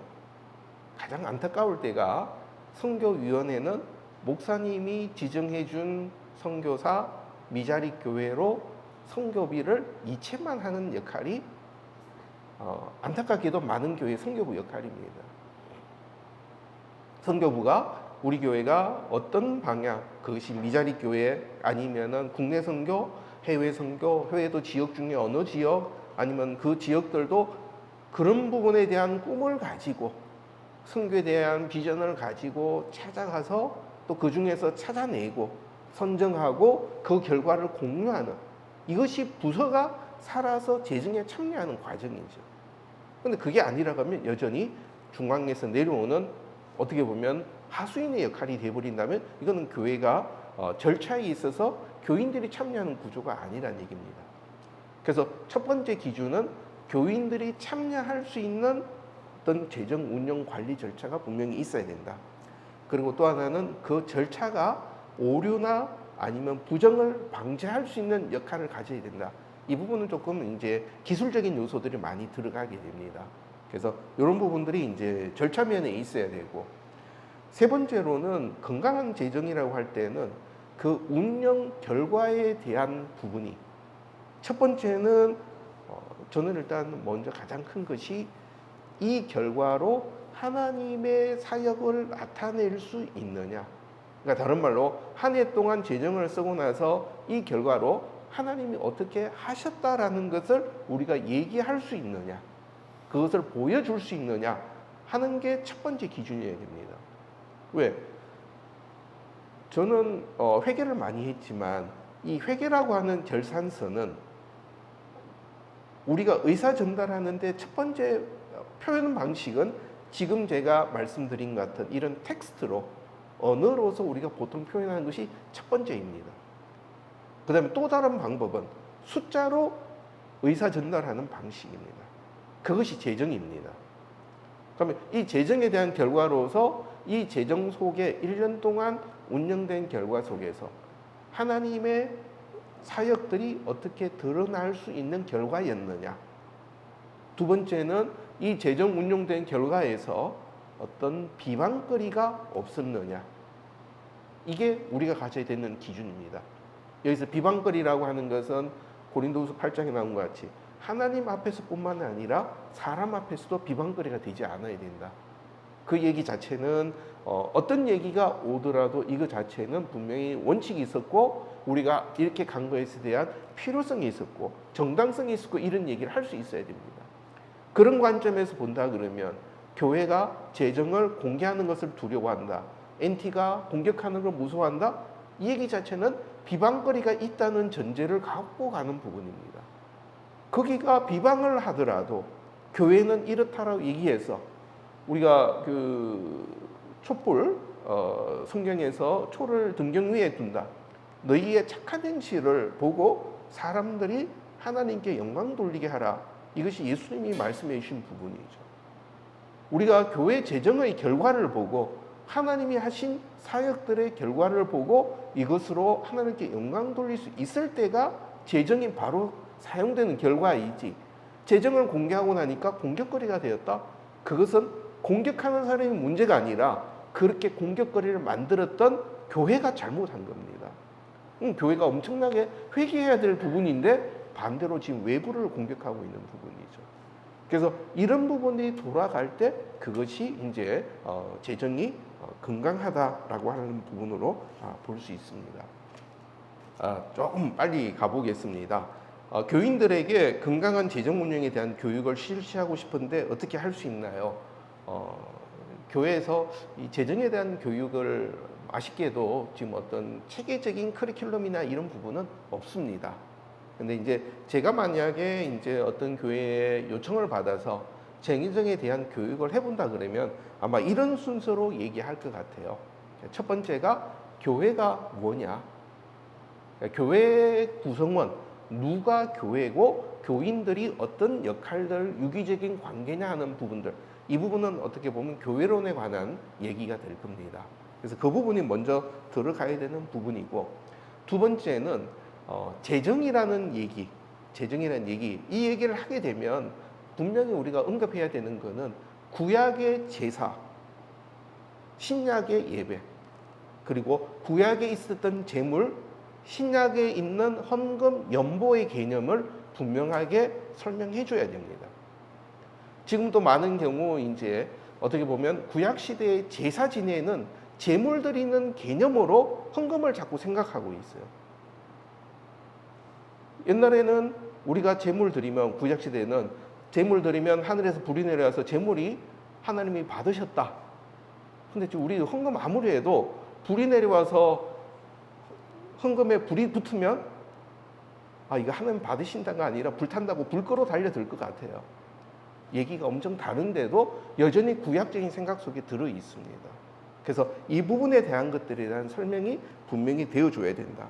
가장 안타까울 때가, 선교위원회는 목사님이 지정해준 선교사 미자립 교회로 선교비를 이체만 하는 역할이 안타깝게도 많은 교회 선교부 역할입니다. 선교부가 우리 교회가 어떤 방향, 그것이 미자립 교회 아니면은 국내 선교, 해외 선교, 해외도 지역 중에 어느 지역 아니면 그 지역들도 그런 부분에 대한 꿈을 가지고 선교에 대한 비전을 가지고 찾아가서 또 그 중에서 찾아내고 선정하고 그 결과를 공유하는, 이것이 부서가 살아서 재정에 참여하는 과정이죠. 그런데 그게 아니라고 하면 여전히 중앙에서 내려오는 어떻게 보면 하수인의 역할이 되어버린다면 이거는 교회가 절차에 있어서 교인들이 참여하는 구조가 아니라는 얘기입니다. 그래서 첫 번째 기준은 교인들이 참여할 수 있는 어떤 재정 운영 관리 절차가 분명히 있어야 된다. 그리고 또 하나는 그 절차가 오류나 아니면 부정을 방지할 수 있는 역할을 가져야 된다. 이 부분은 조금 이제 기술적인 요소들이 많이 들어가게 됩니다. 그래서 이런 부분들이 이제 절차 면에 있어야 되고, 세 번째로는 건강한 재정이라고 할 때는 그 운영 결과에 대한 부분이, 첫 번째는 저는 일단 먼저 가장 큰 것이 이 결과로 하나님의 사역을 나타낼 수 있느냐. 그러니까 다른 말로 한 해 동안 재정을 쓰고 나서 이 결과로 하나님이 어떻게 하셨다라는 것을 우리가 얘기할 수 있느냐, 그것을 보여줄 수 있느냐 하는 게 첫 번째 기준이어야 됩니다. 왜? 저는 회계를 많이 했지만 이 회계라고 하는 결산서는 우리가 의사 전달하는데 첫 번째 표현 방식은 지금 제가 말씀드린 것 같은 이런 텍스트로, 언어로서 우리가 보통 표현하는 것이 첫 번째입니다. 그 다음에 또 다른 방법은 숫자로 의사 전달하는 방식입니다. 그것이 재정입니다. 그러면 이 재정에 대한 결과로서 이 재정 속에 1년 동안 운영된 결과 속에서 하나님의 사역들이 어떻게 드러날 수 있는 결과였느냐. 두 번째는 이 재정 운용된 결과에서 어떤 비방거리가 없었느냐. 이게 우리가 가져야 되는 기준입니다. 여기서 비방거리라고 하는 것은 고린도후서 8장에 나온 것 같이 하나님 앞에서뿐만 아니라 사람 앞에서도 비방거리가 되지 않아야 된다. 그 얘기 자체는 어떤 얘기가 오더라도 이거 자체는 분명히 원칙이 있었고 우리가 이렇게 간 것에 대한 필요성이 있었고 정당성이 있었고 이런 얘기를 할 수 있어야 됩니다. 그런 관점에서 본다 그러면 교회가 재정을 공개하는 것을 두려워한다. NT가 공격하는 걸 무서워한다. 이 얘기 자체는 비방거리가 있다는 전제를 갖고 가는 부분입니다. 거기가 비방을 하더라도 교회는 이렇다라고 얘기해서 우리가 그 촛불 성경에서 초를 등경 위에 둔다. 너희의 착한 행실을 보고 사람들이 하나님께 영광 돌리게 하라. 이것이 예수님이 말씀해 주신 부분이죠. 우리가 교회 재정의 결과를 보고 하나님이 하신 사역들의 결과를 보고 이것으로 하나님께 영광 돌릴 수 있을 때가 재정이 바로 사용되는 결과이지. 재정을 공개하고 나니까 공격거리가 되었다. 그것은 공격하는 사람이 문제가 아니라 그렇게 공격거리를 만들었던 교회가 잘못한 겁니다. 교회가 엄청나게 회개해야 될 부분인데 반대로 지금 외부를 공격하고 있는 부분이죠. 그래서 이런 부분이 돌아갈 때 그것이 이제 재정이 건강하다라고 하는 부분으로 볼 수 있습니다. 조금 빨리 가보겠습니다. 교인들에게 건강한 재정 운영에 대한 교육을 실시하고 싶은데 어떻게 할 수 있나요? 교회에서 이 재정에 대한 교육을 아쉽게도 지금 어떤 체계적인 커리큘럼이나 이런 부분은 없습니다. 근데 이제 제가 만약에 이제 어떤 교회에 요청을 받아서 재정에 대한 교육을 해본다 그러면 아마 이런 순서로 얘기할 것 같아요. 첫 번째가 교회가 뭐냐? 교회 구성원, 누가 교회고 교인들이 어떤 역할들, 유기적인 관계냐 하는 부분들. 이 부분은 어떻게 보면 교회론에 관한 얘기가 될 겁니다. 그래서 그 부분이 먼저 들어가야 되는 부분이고, 두 번째는 재정이라는 얘기, 이 얘기를 하게 되면 분명히 우리가 언급해야 되는 거는 구약의 제사, 신약의 예배, 그리고 구약에 있었던 제물, 신약에 있는 헌금, 연보의 개념을 분명하게 설명해 줘야 됩니다. 지금도 많은 경우 이제 어떻게 보면 구약 시대의 제사 지내는 제물 드리는 개념으로 헌금을 자꾸 생각하고 있어요. 옛날에는 우리가 제물 드리면, 구약 시대에는 제물 드리면 하늘에서 불이 내려와서 제물이 하나님이 받으셨다. 근데 지금 우리 헌금 아무리 해도 불이 내려와서 헌금에 불이 붙으면 이거 하나님 받으신다가 아니라 불탄다고 불 끌어 달려들 것 같아요. 얘기가 엄청 다른데도 여전히 구약적인 생각 속에 들어 있습니다. 그래서 이 부분에 대한 것들에 대한 설명이 분명히 되어줘야 된다.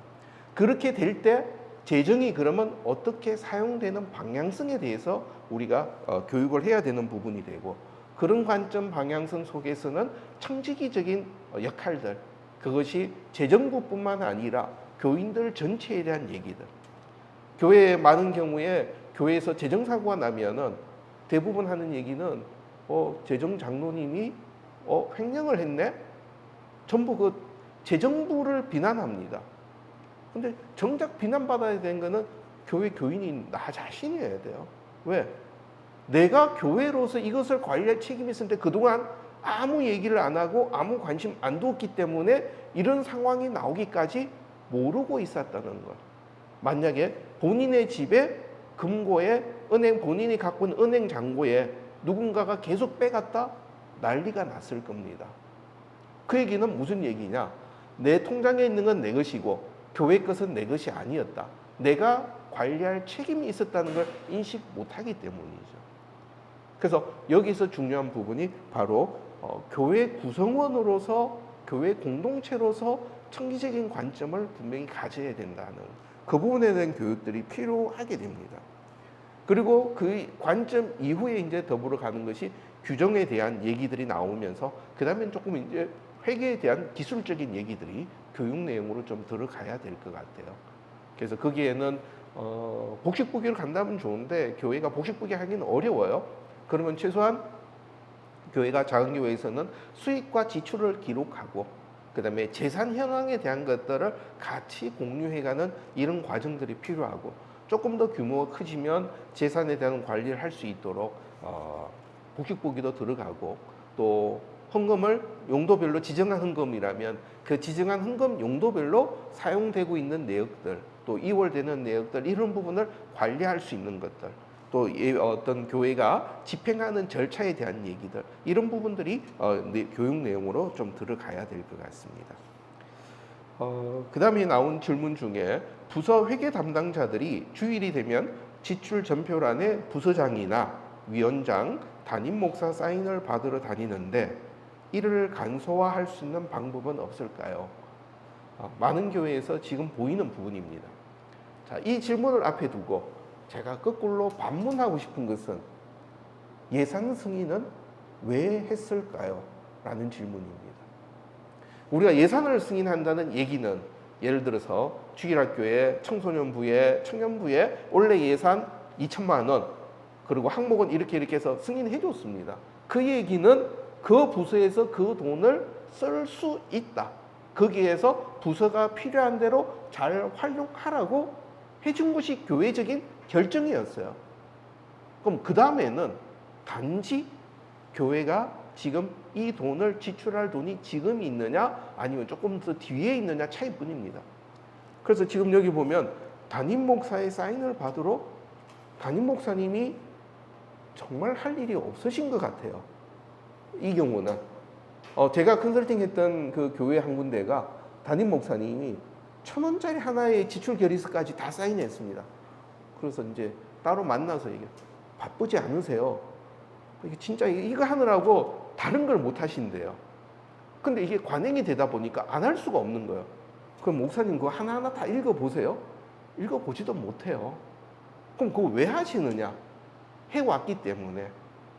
그렇게 될 때 재정이 그러면 어떻게 사용되는 방향성에 대해서 우리가 교육을 해야 되는 부분이 되고, 그런 관점 방향성 속에서는 청지기적인 역할들, 그것이 재정부뿐만 아니라 교인들 전체에 대한 얘기들. 교회에 많은 경우에 교회에서 재정사고가 나면은 대부분 하는 얘기는 재정 장로님이 횡령을 했네? 전부 그 재정부를 비난합니다. 근데 정작 비난받아야 되는 거는 교회 교인인 나 자신이어야 돼요. 왜? 내가 교회로서 이것을 관리할 책임이 있었는데 그동안 아무 얘기를 안 하고 아무 관심 안 두었기 때문에 이런 상황이 나오기까지 모르고 있었다는 것. 만약에 본인의 집에 금고에 본인이 갖고 있는 은행 잔고에 누군가가 계속 빼갔다? 난리가 났을 겁니다. 그 얘기는 무슨 얘기냐? 내 통장에 있는 건 내 것이고 교회 것은 내 것이 아니었다. 내가 관리할 책임이 있었다는 걸 인식 못하기 때문이죠. 그래서 여기서 중요한 부분이 바로 교회 구성원으로서, 교회 공동체로서 청기적인 관점을 분명히 가져야 된다는 그 부분에 대한 교육들이 필요하게 됩니다. 그리고 그 관점 이후에 이제 더불어 가는 것이 규정에 대한 얘기들이 나오면서 그 다음엔 조금 이제 회계에 대한 기술적인 얘기들이 교육 내용으로 좀 들어가야 될 것 같아요. 그래서 거기에는 복식부기로 간다면 좋은데 교회가 복식부기 하기는 어려워요. 그러면 최소한 교회가 작은 교회에서는 수익과 지출을 기록하고 그다음에 재산 현황에 대한 것들을 같이 공유해가는 이런 과정들이 필요하고 조금 더 규모가 커지면 재산에 대한 관리를 할 수 있도록 복식부기도 들어가고 또 헌금을 용도별로 지정한 헌금이라면 그 지정한 헌금 용도별로 사용되고 있는 내역들 또 이월되는 내역들 이런 부분을 관리할 수 있는 것들 또 어떤 교회가 집행하는 절차에 대한 얘기들 이런 부분들이 교육 내용으로 좀 들어가야 될 것 같습니다. 그 다음에 나온 질문 중에 부서 회계 담당자들이 주일이 되면 지출 전표란에 부서장이나 위원장, 담임 목사 사인을 받으러 다니는데 이를 간소화할 수 있는 방법은 없을까요? 많은 교회에서 지금 보이는 부분입니다. 자, 이 질문을 앞에 두고 제가 거꾸로 반문하고 싶은 것은 예산 승인은 왜 했을까요? 라는 질문입니다. 우리가 예산을 승인한다는 얘기는 예를 들어서 주일학교에 청소년부에 청년부에 원래 예산 2천만 원 그리고 항목은 이렇게 해서 승인해 줬습니다. 그 얘기는 그 부서에서 그 돈을 쓸 수 있다. 거기에서 부서가 필요한 대로 잘 활용하라고 해준 것이 교회적인 결정이었어요. 그럼 그 다음에는 단지 교회가 지금 이 돈을 지출할 돈이 지금 있느냐 아니면 조금 더 뒤에 있느냐 차이뿐입니다. 그래서 지금 여기 보면 담임 목사의 사인을 받으러 담임 목사님이 정말 할 일이 없으신 것 같아요. 이 경우는 제가 컨설팅했던 그 교회 한 군데가 담임 목사님이 1,000원짜리 하나의 지출 결의서까지 다 사인했습니다. 그래서 이제 따로 만나서 얘기해요. 바쁘지 않으세요? 이게 진짜 이거 하느라고 다른 걸 못 하신대요. 근데 이게 관행이 되다 보니까 안 할 수가 없는 거예요. 그럼 목사님 그거 하나하나 다 읽어보세요. 읽어보지도 못해요. 그럼 그거 왜 하시느냐? 해왔기 때문에.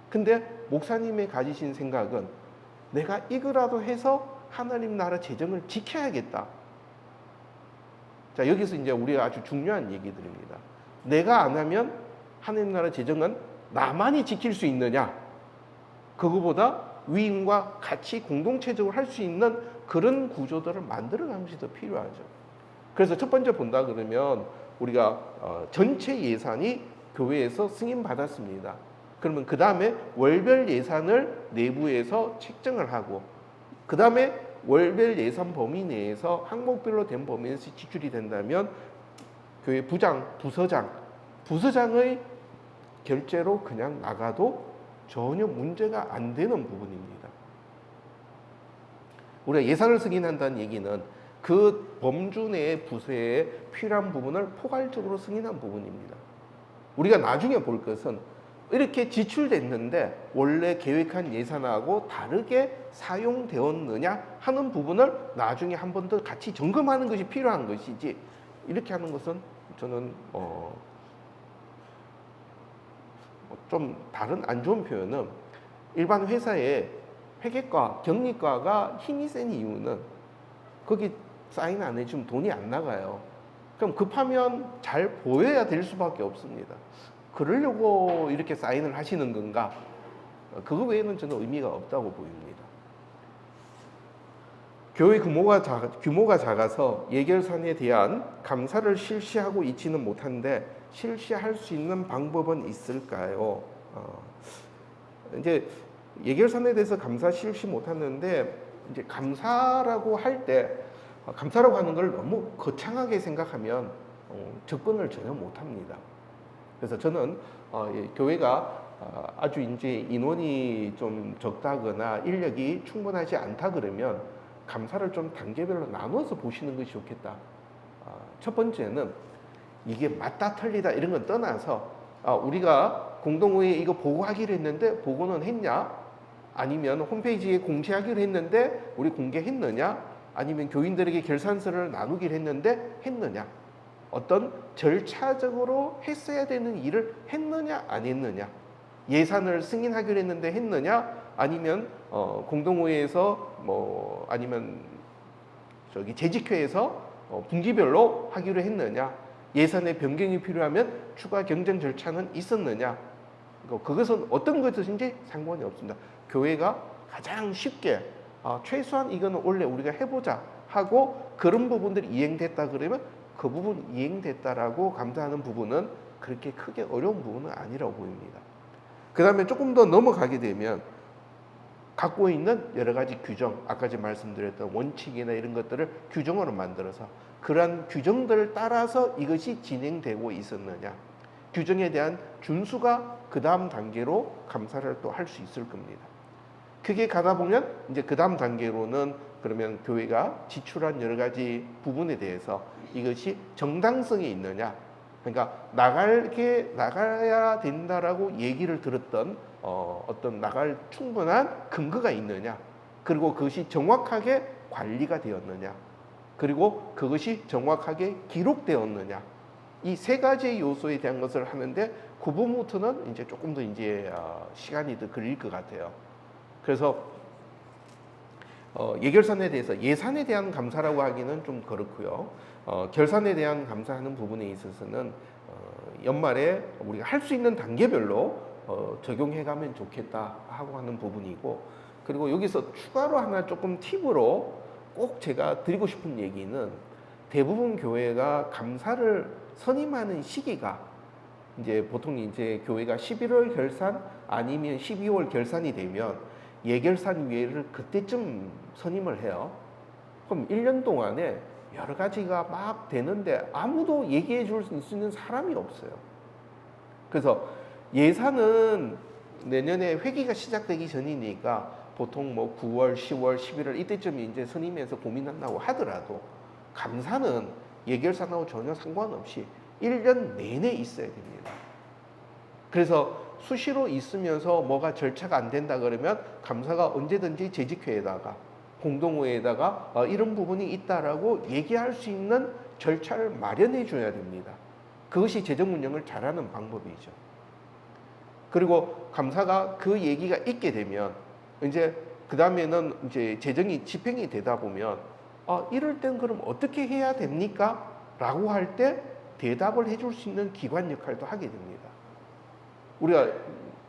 근데 목사님의 가지신 생각은 내가 이거라도 해서 하나님 나라 재정을 지켜야겠다. 자, 여기서 이제 우리가 아주 중요한 얘기들입니다. 내가 안 하면 하나님 나라 재정은 나만이 지킬 수 있느냐? 그거보다 위임과 같이 공동체적으로 할 수 있는 그런 구조들을 만들어가는 것이 더 필요하죠. 그래서 첫 번째 본다 그러면 우리가 전체 예산이 교회에서 승인받았습니다. 그러면 그 다음에 월별 예산을 내부에서 책정을 하고 그 다음에 월별 예산 범위 내에서 항목별로 된 범위에서 지출이 된다면 교회 부장, 부서장의 결제로 그냥 나가도 전혀 문제가 안 되는 부분입니다. 우리가 예산을 승인한다는 얘기는 그 범주 내의 부서에 필요한 부분을 포괄적으로 승인한 부분입니다. 우리가 나중에 볼 것은 이렇게 지출됐는데 원래 계획한 예산하고 다르게 사용되었느냐 하는 부분을 나중에 한 번 더 같이 점검하는 것이 필요한 것이지 이렇게 하는 것은 저는 좀 다른 안 좋은 표현은 일반 회사에 회계과, 경리과가 힘이 센 이유는 거기 사인 안 해주면 돈이 안 나가요. 그럼 급하면 잘 보여야 될 수밖에 없습니다. 그러려고 이렇게 사인을 하시는 건가? 그거 외에는 저는 의미가 없다고 보입니다. 교회 규모가 작아서 예결산에 대한 감사를 실시하고 있지는 못한데 실시할 수 있는 방법은 있을까요? 이제 예결산에 대해서 감사 실시 못하는데 이제 감사라고 할 때 감사라고 하는 걸 너무 거창하게 생각하면 접근을 전혀 못합니다. 그래서 저는 교회가 아주 이제 인원이 좀 적다거나 인력이 충분하지 않다 그러면 감사를 좀 단계별로 나눠서 보시는 것이 좋겠다. 첫 번째는 이게 맞다 틀리다 이런 건 떠나서 우리가 공동회의에 이거 보고하기로 했는데 보고는 했냐? 아니면 홈페이지에 공지하기로 했는데 우리 공개했느냐? 아니면 교인들에게 결산서를 나누기로 했는데 했느냐? 어떤 절차적으로 했어야 되는 일을 했느냐 안 했느냐? 예산을 승인하기로 했는데 했느냐? 아니면 공동회의에서 아니면 재직회에서 분기별로 하기로 했느냐? 예산의 변경이 필요하면 추가 경정 절차는 있었느냐? 그것은 어떤 것이든지 상관이 없습니다. 교회가 가장 쉽게 최소한 이거는 원래 우리가 해보자 하고 그런 부분들이 이행됐다 그러면 그 부분 이행됐다라고 감사하는 부분은 그렇게 크게 어려운 부분은 아니라고 보입니다. 그 다음에 조금 더 넘어가게 되면 갖고 있는 여러 가지 규정, 아까 제가 말씀드렸던 원칙이나 이런 것들을 규정으로 만들어서 그러한 규정들을 따라서 이것이 진행되고 있었느냐, 규정에 대한 준수가 그 다음 단계로 감사를 또 할 수 있을 겁니다. 그게 가다 보면 이제 그 다음 단계로는 그러면 교회가 지출한 여러 가지 부분에 대해서 이것이 정당성이 있느냐, 그러니까 나가야 된다라고 얘기를 들었던 어떤 나갈 충분한 근거가 있느냐, 그리고 그것이 정확하게 관리가 되었느냐, 그리고 그것이 정확하게 기록되었느냐, 이 세 가지 요소에 대한 것을 하는데 그 부분부터는 이제 조금 더 이제 시간이 더 걸릴 것 같아요. 그래서 예결산에 대해서 예산에 대한 감사라고 하기는 좀 그렇고요. 결산에 대한 감사하는 부분에 있어서는 연말에 우리가 할 수 있는 단계별로 적용해가면 좋겠다 하고 하는 부분이고, 그리고 여기서 추가로 하나 조금 팁으로 꼭 제가 드리고 싶은 얘기는 대부분 교회가 감사를 선임하는 시기가 이제 보통 이제 교회가 11월 결산 아니면 12월 결산이 되면 예결산 위회를 그때쯤 선임을 해요. 그럼 1년 동안에 여러 가지가 막 되는데 아무도 얘기해 줄 수 있는 사람이 없어요. 그래서 예산은 내년에 회기가 시작되기 전이니까 보통 뭐 9월, 10월, 11월 이때쯤에 이제 선임해서 고민한다고 하더라도 감사는 예결산하고 전혀 상관없이 1년 내내 있어야 됩니다. 그래서 수시로 있으면서 뭐가 절차가 안 된다 그러면 감사가 언제든지 재직회에다가 공동회에다가 이런 부분이 있다라고 얘기할 수 있는 절차를 마련해 줘야 됩니다. 그것이 재정 운영을 잘하는 방법이죠. 그리고 감사가 그 얘기가 있게 되면 이제 그 다음에는 이제 재정이 집행이 되다 보면 이럴 땐 그럼 어떻게 해야 됩니까? 라고 할 때 대답을 해줄 수 있는 기관 역할도 하게 됩니다. 우리가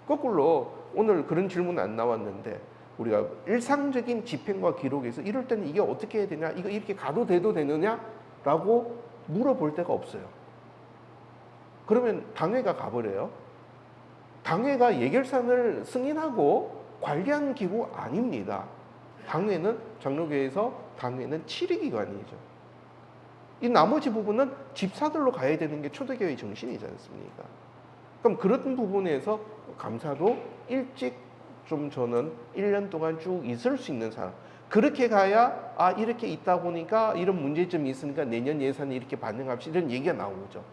거꾸로 오늘 그런 질문 안 나왔는데 우리가 일상적인 집행과 기록에서 이럴 때는 이게 어떻게 해야 되냐, 이거 이렇게 가도 돼도 되느냐 라고 물어볼 데가 없어요. 그러면 당회가 가버려요. 당회가 예결산을 승인하고 관리하는 기구 아닙니다. 당회는 장로교회에서 당회는 치리기관이죠. 이 나머지 부분은 집사들로 가야 되는 게 초대교회 정신이지 않습니까? 그럼 그런 부분에서 감사도 일찍 좀 저는 1년 동안 쭉 있을 수 있는 사람, 그렇게 가야 이렇게 있다 보니까 이런 문제점이 있으니까 내년 예산이 이렇게 반영합시다 이런 얘기가 나오죠.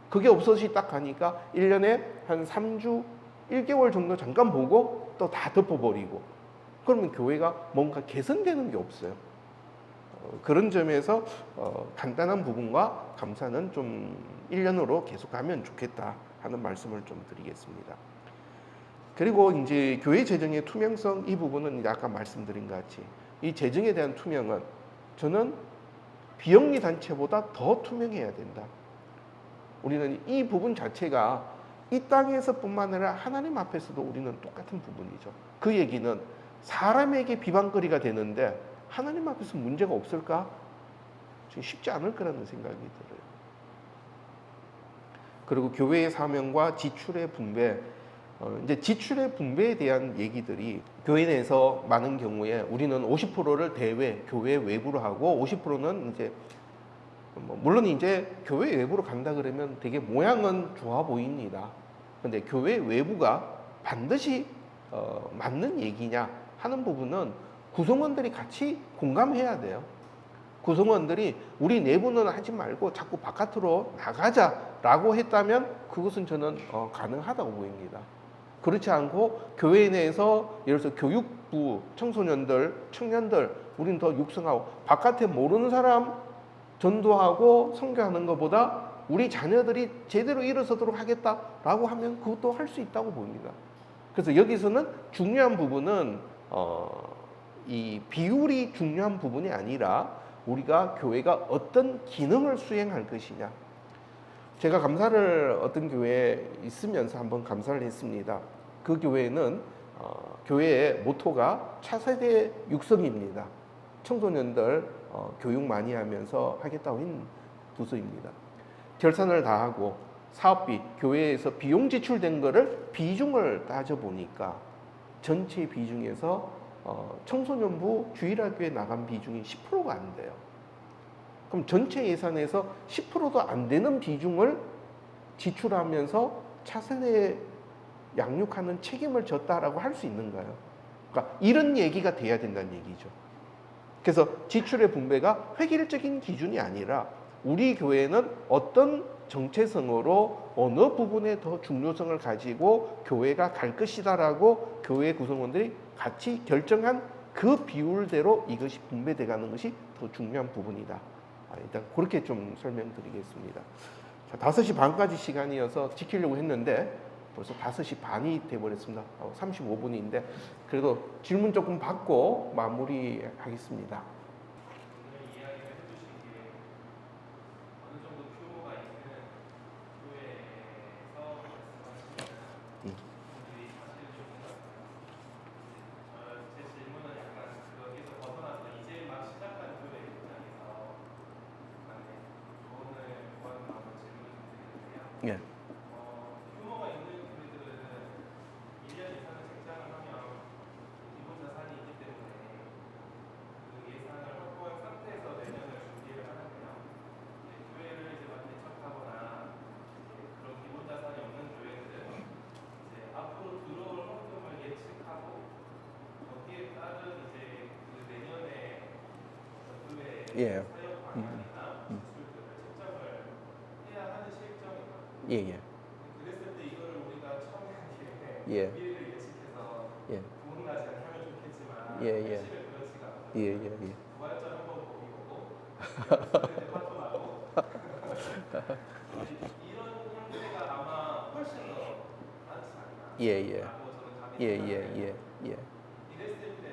그게 없어지 딱 가니까 1년에 한 3주 1개월 정도 잠깐 보고 또 다 덮어버리고, 그러면 교회가 뭔가 개선되는 게 없어요. 그런 점에서 간단한 부분과 감사는 좀 1년으로 계속 가면 좋겠다 하는 말씀을 좀 드리겠습니다. 그리고 이제 교회 재정의 투명성, 이 부분은 이제 아까 말씀드린 것 같이 이 재정에 대한 투명은 저는 비영리 단체보다 더 투명해야 된다. 우리는 이 부분 자체가 이 땅에서뿐만 아니라 하나님 앞에서도 우리는 똑같은 부분이죠. 그 얘기는 사람에게 비방거리가 되는데 하나님 앞에서 문제가 없을까? 쉽지 않을 거라는 생각이 들어요. 그리고 교회의 사명과 지출의 분배, 이제 지출의 분배에 대한 얘기들이 교회 내에서 많은 경우에 우리는 50%를 대외, 교회 외부로 하고 50%는 이제 물론 이제 교회 외부로 간다 그러면 되게 모양은 좋아 보입니다. 근데 교회 외부가 반드시 맞는 얘기냐 하는 부분은 구성원들이 같이 공감해야 돼요. 구성원들이 우리 내부는 하지 말고 자꾸 바깥으로 나가자라고 했다면 그것은 저는 가능하다고 보입니다. 그렇지 않고 교회 내에서 예를 들어서 교육부, 청소년들, 청년들 우리는 더 육성하고 바깥에 모르는 사람 전도하고 선교하는 것보다 우리 자녀들이 제대로 일어서도록 하겠다라고 하면 그것도 할 수 있다고 봅니다. 그래서 여기서는 중요한 부분은 이 비율이 중요한 부분이 아니라 우리가 교회가 어떤 기능을 수행할 것이냐. 제가 감사를 어떤 교회에 있으면서 한번 감사를 했습니다. 그 교회는 교회의 모토가 차세대 육성입니다. 청소년들 교육 많이 하면서 하겠다고 한 부서입니다. 결산을 다 하고 사업비, 교회에서 비용 지출된 거를 비중을 따져보니까 전체 비중에서 청소년부 주일학교에 나간 비중이 10%가 안 돼요. 그럼 전체 예산에서 10%도 안 되는 비중을 지출하면서 차세대에 양육하는 책임을 졌다라고 할 수 있는가요? 그러니까 이런 얘기가 돼야 된다는 얘기죠. 그래서 지출의 분배가 획일적인 기준이 아니라 우리 교회는 어떤 정체성으로 어느 부분에 더 중요성을 가지고 교회가 갈 것이다라고 교회 구성원들이 같이 결정한 그 비율대로 이것이 분배돼 가는 것이 더 중요한 부분이다. 일단 그렇게 좀 설명드리겠습니다. 자, 5시 반까지 시간이어서 지키려고 했는데 벌써 5시 반이 돼버렸습니다. 35분인데 그래도 질문 조금 받고 마무리하겠습니다. 예. 규모가 있는 교회들은 1년 이상을 책정을 하면 기본 자산이 있기 때문에 그 예산을 확보한 상태에서 내년을 준비를 하는데요. 교회를 이제 막 대척하거나 그런 기본 자산이 없는 교회들은 이제 앞으로 들어올 헌금을 예측하고 거기에 따른 이제 그 내년에 교회 사역 방향이나 지출들을 책정을 해야 하는 실정이거든요. 예. 그랬을 때 이거를 우리가 처음에 예. 미래를 예측해서 예. 부흥나지 하면 좋겠지만 예. 현실은 그렇지가 않아요. 예. 부활절 한번 보기 보고 이제 파토나고 이런 형태가 아마 훨씬 더 많지 않나 예. 라고 저는 감히 생각해요. 예. 이랬을 때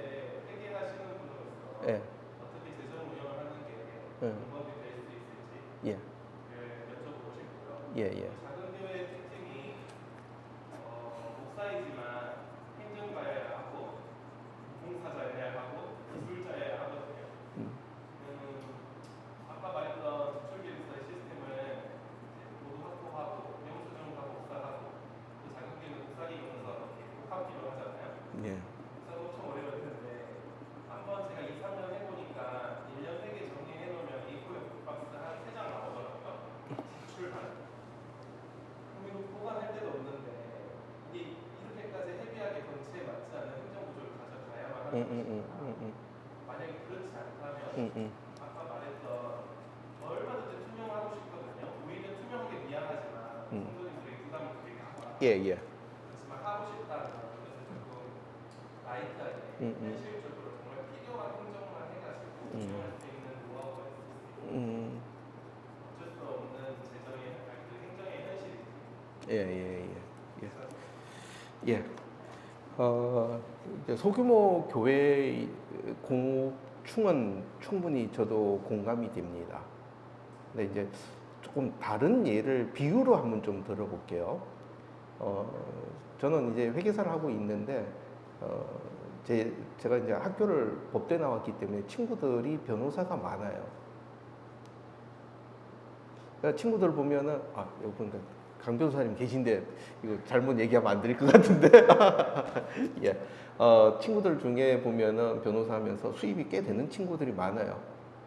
회계하시는 분으로서 예. 어떻게 재정 운영을 하는 게 방법이 될 수 있을지 예. 여쭤보고 싶고요. 예. 작은 교회의 특징이 목사이지만 행정가여야 하고 봉사자여야 하고 기술자여야 하거든요. 아까 말했던 기술기획서의 시스템을 모두 확보하고 영수증하고 목사하고 또 작은 교회는 목사기 용서 이렇게 복합 필요하잖아요. 예. 목사가 엄청 오래 걸리는데 한번 제가 2, 3년 해보니까 1년 회계 정리해놓으면 A4 박스 한 3장 나오더라고요. 지출하는. 그럼 이거 보관할 데도 없는데 이게 이렇게까지 헤비하게 덩치에 맞지 않는 행정구조를 가져가야만 하는 것인가? 만약에 그렇지 않다면 아까 말했던 얼마든지 투명하고 싶거든요. 우리는 투명하게 미안하지만 성도님들에게 부담을 드리게 하거나 예. 그렇지만 하고 싶다는 것을 조금 라이트하게 현실적으로 정말 필요한 행정만 해가지고 운영할 수 있는 노하우가 있을 수 있고 어쩔 수 없는 재정의 그 행정의 현실이지. 예. 이제 소규모 교회 공충은 충분히 저도 공감이 됩니다. 근데 이제 조금 다른 예를 비유로 한번 좀 들어볼게요. 저는 이제 회계사를 하고 있는데 제가 이제 학교를 법대 나왔기 때문에 친구들이 변호사가 많아요. 그러니까 친구들 보면은 여기 강 변호사님 계신데 이거 잘못 얘기하면 안 될 것 같은데 예. 친구들 중에 보면은 변호사하면서 수입이 꽤 되는 친구들이 많아요.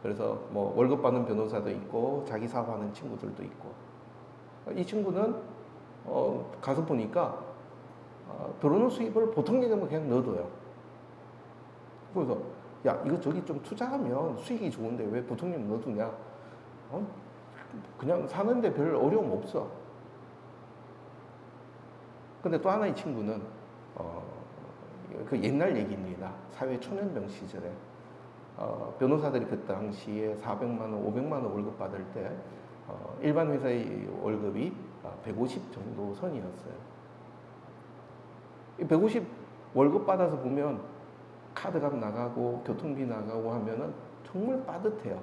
그래서 뭐 월급 받는 변호사도 있고 자기 사업하는 친구들도 있고 이 친구는 가서 보니까 들어오는 수입을 보통 얘기하면 그냥 넣어둬요. 그래서 야 이거 저기 좀 투자하면 수익이 좋은데 왜 보통님 넣어두냐? 그냥 사는데 별 어려움 없어. 근데 또 하나의 친구는 그 옛날 얘기입니다. 사회 초년병 시절에 변호사들이 그 당시에 400만 원, 500만 원 월급 받을 때 일반 회사의 월급이 150 정도 선이었어요. 150 월급 받아서 보면 카드값 나가고 교통비 나가고 하면은 정말 빠듯해요.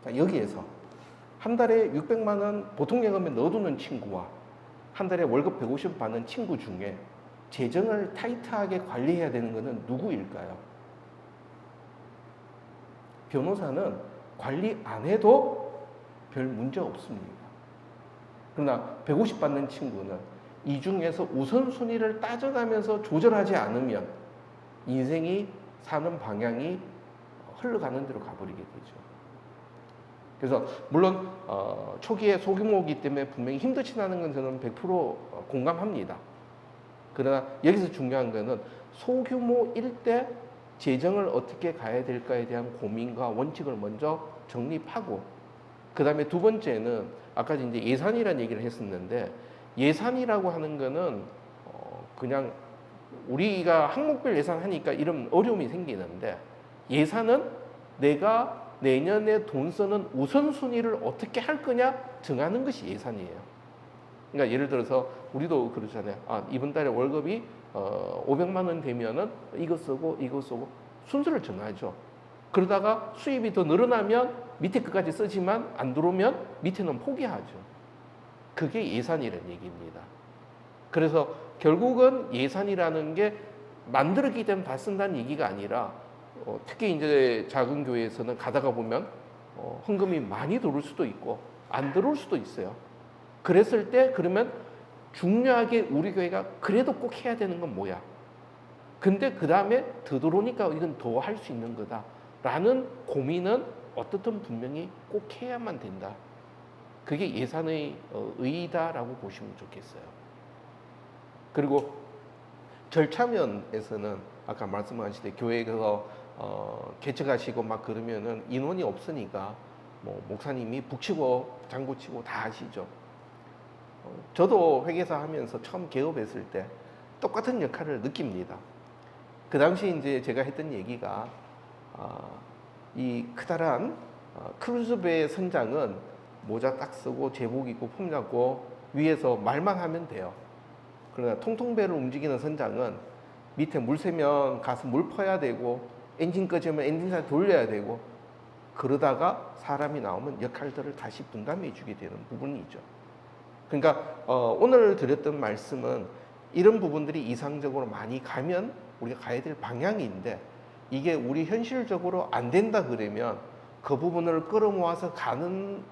자, 여기에서 한 달에 600만 원 보통 예금에 넣어두는 친구와 한 달에 월급 150 받는 친구 중에 재정을 타이트하게 관리해야 되는 것은 누구일까요? 변호사는 관리 안 해도 별 문제 없습니다. 그러나 150 받는 친구는 이 중에서 우선순위를 따져가면서 조절하지 않으면 인생이 사는 방향이 흘러가는 대로 가버리게 되죠. 그래서 물론 초기에 소규모이기 때문에 분명히 힘드시다는 건 저는 100% 공감합니다. 그러나 여기서 중요한 것은 소규모일 때 재정을 어떻게 가야 될까에 대한 고민과 원칙을 먼저 정립하고, 그 다음에 두 번째는 아까 이제 예산이라는 얘기를 했었는데, 예산이라고 하는 거는 그냥 우리가 항목별 예산하니까 이런 어려움이 생기는데, 예산은 내가 내년에 돈 쓰는 우선순위를 어떻게 할 거냐 정하는 것이 예산이에요. 그러니까 예를 들어서 우리도 그러잖아요. 이번 달에 월급이 500만 원 되면은 이거 쓰고 이거 쓰고 순서를 정하죠. 그러다가 수입이 더 늘어나면 밑에 끝까지 쓰지만 안 들어오면 밑에는 포기하죠. 그게 예산이라는 얘기입니다. 그래서 결국은 예산이라는 게 만들었기 때문에 다 쓴다는 얘기가 아니라, 특히 이제 작은 교회에서는 가다가 보면 헌금이 많이 들어올 수도 있고 안 들어올 수도 있어요. 그랬을 때 그러면 중요하게 우리 교회가 그래도 꼭 해야 되는 건 뭐야? 근데 그 다음에 더 들어오니까 이건 더 할 수 있는 거다라는 고민은 어떻든 분명히 꼭 해야만 된다. 그게 예산의 의의다라고 보시면 좋겠어요. 그리고 절차면에서는 아까 말씀하신 교회에서 개척하시고 막 그러면은 인원이 없으니까 뭐 목사님이 북치고 장구치고 다 하시죠. 저도 회계사 하면서 처음 개업했을 때 똑같은 역할을 느낍니다. 그 당시 이제 제가 했던 얘기가 이 크다란 크루즈배의 선장은 모자 딱 쓰고 제복 입고 폼 잡고 위에서 말만 하면 돼요. 그러나 통통배를 움직이는 선장은 밑에 물 새면 가서 물 퍼야 되고 엔진 꺼지면 엔진사 돌려야 되고, 그러다가 사람이 나오면 역할들을 다시 분담해 주게 되는 부분이죠. 그러니까 오늘 드렸던 말씀은 이런 부분들이 이상적으로 많이 가면 우리가 가야 될 방향인데, 이게 우리 현실적으로 안 된다 그러면 그 부분을 끌어모아서 가는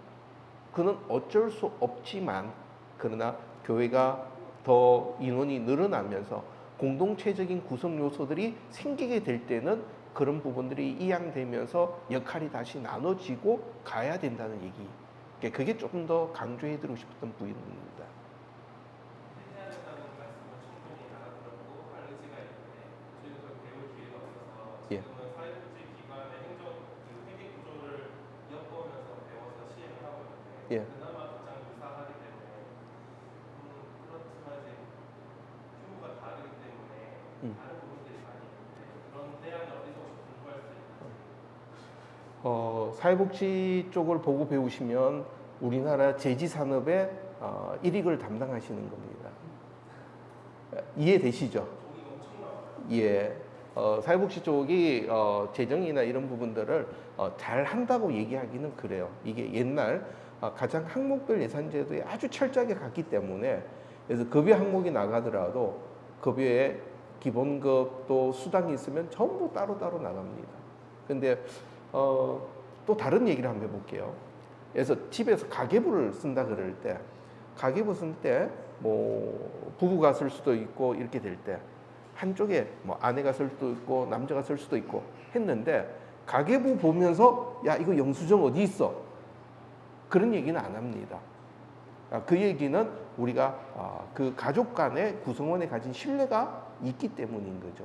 그는 어쩔 수 없지만, 그러나 교회가 더 인원이 늘어나면서 공동체적인 구성 요소들이 생기게 될 때는 그런 부분들이 이양되면서 역할이 다시 나눠지고 가야 된다는 얘기. 그게 조금 더 강조해 드리고 싶었던 부분입니다. 해제하겠다는 말씀은 충분히 알아들었고 할 의지가 있는데, 저희도 배울 기회가 없어서 예. 지금은 사회복지 기관의 행정 회계 구조를 엿보면서 배워서 시행을 하고 있는데, 예. 그나마 가장 유사하기 때문에 그렇지만 이제 규모가 다르기 때문에 다른 부분들이 많이 있는데, 그런 대안을 어디서 공부할 수 있는지. 사회복지 쪽을 보고 배우시면 우리나라 제지산업의 일익을 담당하시는 겁니다. 이해되시죠? 예. 사회복지 쪽이 재정이나 이런 부분들을 잘 한다고 얘기하기는 그래요. 이게 옛날 가장 항목별 예산제도에 아주 철저하게 갔기 때문에, 그래서 급여 항목이 나가더라도 급여에 기본급 또 수당이 있으면 전부 따로따로 나갑니다. 근데 또 다른 얘기를 한번 해볼게요. 그래서 집에서 가계부를 쓴다 그럴 때, 가계부 쓸 때 뭐 부부가 쓸 수도 있고 이렇게 될 때 한쪽에 뭐 아내가 쓸 수도 있고 남자가 쓸 수도 있고 했는데, 가계부 보면서 야 이거 영수증 어디 있어? 그런 얘기는 안 합니다. 그 얘기는 우리가 그 가족 간의 구성원에 가진 신뢰가 있기 때문인 거죠.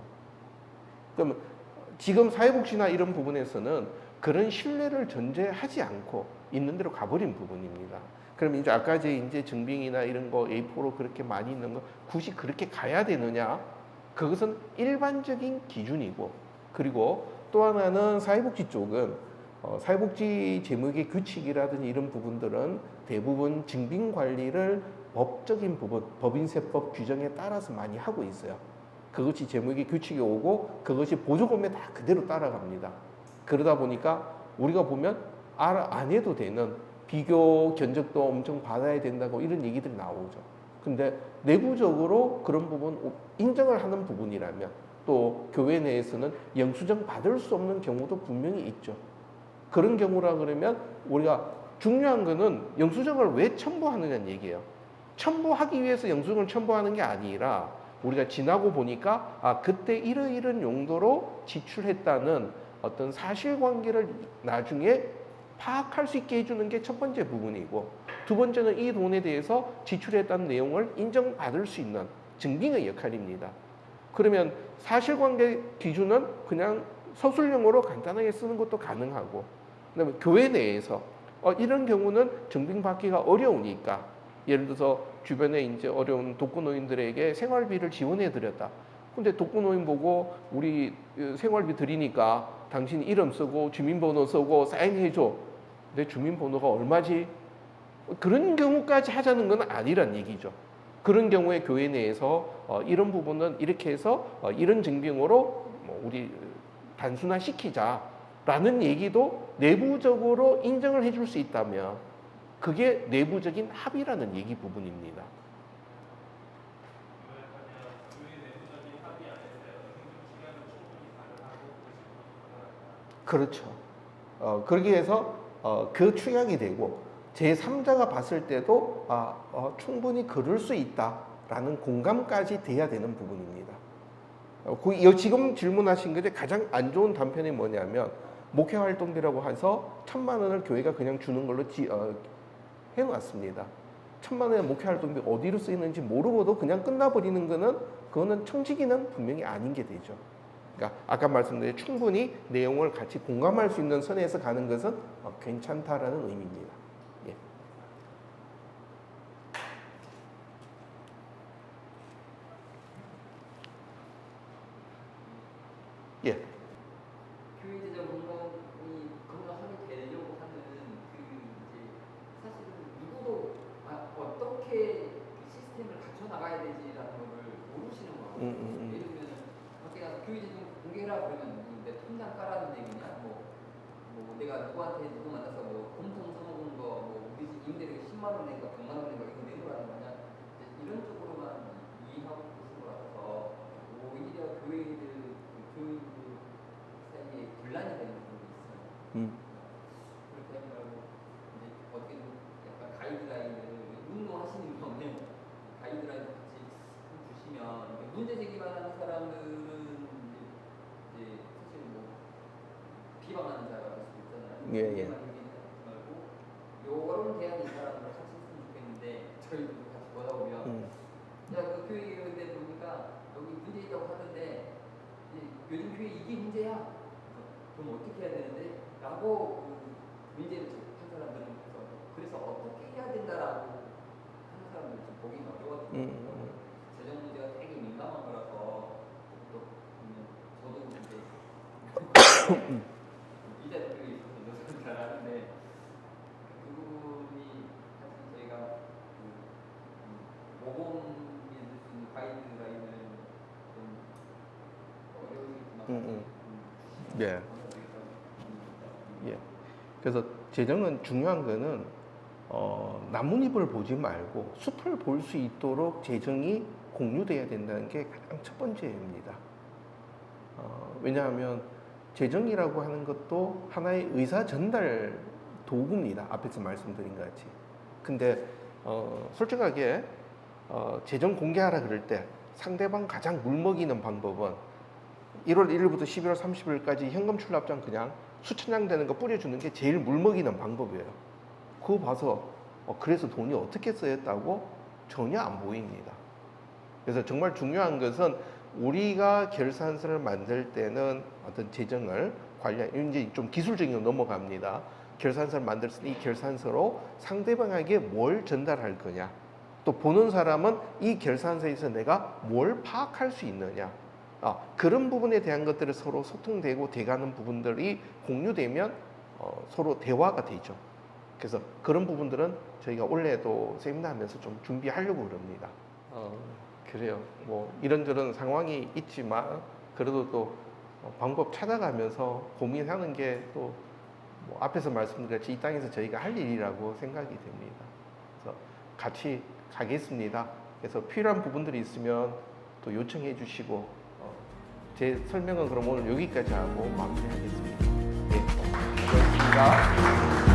그러면 지금 사회복지나 이런 부분에서는 그런 신뢰를 전제하지 않고 있는 대로 가버린 부분입니다. 그럼 이제 아까 이제 증빙이나 이런 거 A4로 그렇게 많이 있는 거 굳이 그렇게 가야 되느냐? 그것은 일반적인 기준이고, 그리고 또 하나는 사회복지 쪽은 사회복지 재무계 규칙이라든지 이런 부분들은 대부분 증빙 관리를 법적인 부분, 법인세법 규정에 따라서 많이 하고 있어요. 그것이 재무계 규칙이 오고 그것이 보조금에 다 그대로 따라갑니다. 그러다 보니까 우리가 보면 안 해도 되는 비교 견적도 엄청 받아야 된다고 이런 얘기들이 나오죠. 근데 내부적으로 그런 부분 인정을 하는 부분이라면 또 교회 내에서는 영수증 받을 수 없는 경우도 분명히 있죠. 그런 경우라 그러면 우리가 중요한 거는 영수증을 왜 첨부하느냐는 얘기예요. 첨부하기 위해서 영수증을 첨부하는 게 아니라 우리가 지나고 보니까 그때 이런 용도로 지출했다는 어떤 사실관계를 나중에 파악할 수 있게 해주는 게 첫 번째 부분이고, 두 번째는 이 돈에 대해서 지출했다는 내용을 인정받을 수 있는 증빙의 역할입니다. 그러면 사실관계 기준은 그냥 서술형으로 간단하게 쓰는 것도 가능하고, 그다음에 교회 내에서 이런 경우는 증빙받기가 어려우니까, 예를 들어서 주변에 이제 어려운 독거노인들에게 생활비를 지원해 드렸다. 근데 독거노인 보고 우리 생활비 드리니까 당신 이름 쓰고 주민번호 쓰고 사인해 줘. 내 주민번호가 얼마지? 그런 경우까지 하자는 건 아니란 얘기죠. 그런 경우에 교회 내에서 이런 부분은 이렇게 해서 이런 증빙으로 우리 단순화시키자라는 얘기도 내부적으로 인정을 해줄 수 있다면 그게 내부적인 합의라는 얘기 부분입니다. 그렇죠. 그렇게 해서 그 축약이 되고 제3자가 봤을 때도 충분히 그럴 수 있다라는 공감까지 돼야 되는 부분입니다. 지금 질문하신 것에 가장 안 좋은 단편이 뭐냐면 목회활동비라고 해서 1,000만 원을 교회가 그냥 주는 걸로 해놨습니다. 1,000만 원의 목회활동비 어디로 쓰이는지 모르고도 그냥 끝나버리는 그거는 청지기는 분명히 아닌 게 되죠. 그러니까 아까 말씀드린 충분히 내용을 같이 공감할 수 있는 선에서 가는 것은 괜찮다라는 의미입니다. 예. 예. 교회 재정 건강이 건강하게 되려고 하는 이제 사실은 누구도 어떻게 그 시스템을 갖춰 나가야 되지라는 거를 모르시는 거거든요. 예를 들면 밖에 나서 교회 재정 공개해라 그러면 내 통장 까라는 얘기냐? 뭐 내가 누구한테 누구 만나서 곰통 사먹은 거 우리 집 임대료 10만 원 내니까 100만 원 내니까 이거 내놓으라는 거냐? 이런 쪽으로만 이해하고 계신 것 같아서 오히려 교회들 교인들 사이에 분란이 되는 부분이 있어요. 그렇게 하지 말고 이제 어떻게든 약간 가이드라인을 운동하시는 경우에 가이드라인 같이 주시면 문제 제기만 하는 사람들은 이제 사실 비방하는 자가 될 수도 있잖아요. 예. 문제만 얘기하지 말고 요런 대안이 사람들 같이 했으면 좋겠는데 저희도 같이 보다 보면 그 교회 근데 보니까 여기 문제 있다고 하던데 요즘 교회 이게 문제야. 그럼 어떻게 해야 되는데? 라고 문제를 한 사람들은 그래서 어떻게 해야 된다라고 하는 사람들 좀 보기는 어려웠거든요. 재정 문제가 되게 민감한 거라서 또 저도 이제 이자들이 있어서 잘 아는데 그 부분이 사실 저희가 모범이 될 수 있는 가이드라인을 좀 어려우시겠지만 예. 예. 그래서 재정은 중요한 거는 나뭇잎을 보지 말고 숲을 볼 수 있도록 재정이 공유돼야 된다는 게 가장 첫 번째입니다. 왜냐하면 재정이라고 하는 것도 하나의 의사 전달 도구입니다. 앞에서 말씀드린 것 같이. 근데 솔직하게 재정 공개하라 그럴 때 상대방 가장 물먹이는 방법은 1월 1일부터 12월 30일까지 현금 출납장 그냥 수천 장 되는 거 뿌려주는 게 제일 물먹이는 방법이에요. 그거 봐서 그래서 돈이 어떻게 쓰였다고 전혀 안 보입니다. 그래서 정말 중요한 것은 우리가 결산서를 만들 때는 어떤 재정을 이제 좀 기술적으로 넘어갑니다. 결산서를 만들 때 이 결산서로 상대방에게 뭘 전달할 거냐, 또 보는 사람은 이 결산서에서 내가 뭘 파악할 수 있느냐, 그런 부분에 대한 것들을 서로 소통되고 돼가는 부분들이 공유되면 서로 대화가 되죠. 그래서 그런 부분들은 저희가 올해도 세미나 하면서 좀 준비하려고 그럽니다. 그래요. 뭐 이런저런 상황이 있지만 그래도 또 방법 찾아가면서 고민하는 게 또 뭐 앞에서 말씀드린 같이 이 땅에서 저희가 할 일이라고 생각이 됩니다. 그래서 같이 가겠습니다. 그래서 필요한 부분들이 있으면 또 요청해 주시고 제 설명은 그럼 오늘 여기까지 하고 마무리하겠습니다. 네, 고맙습니다.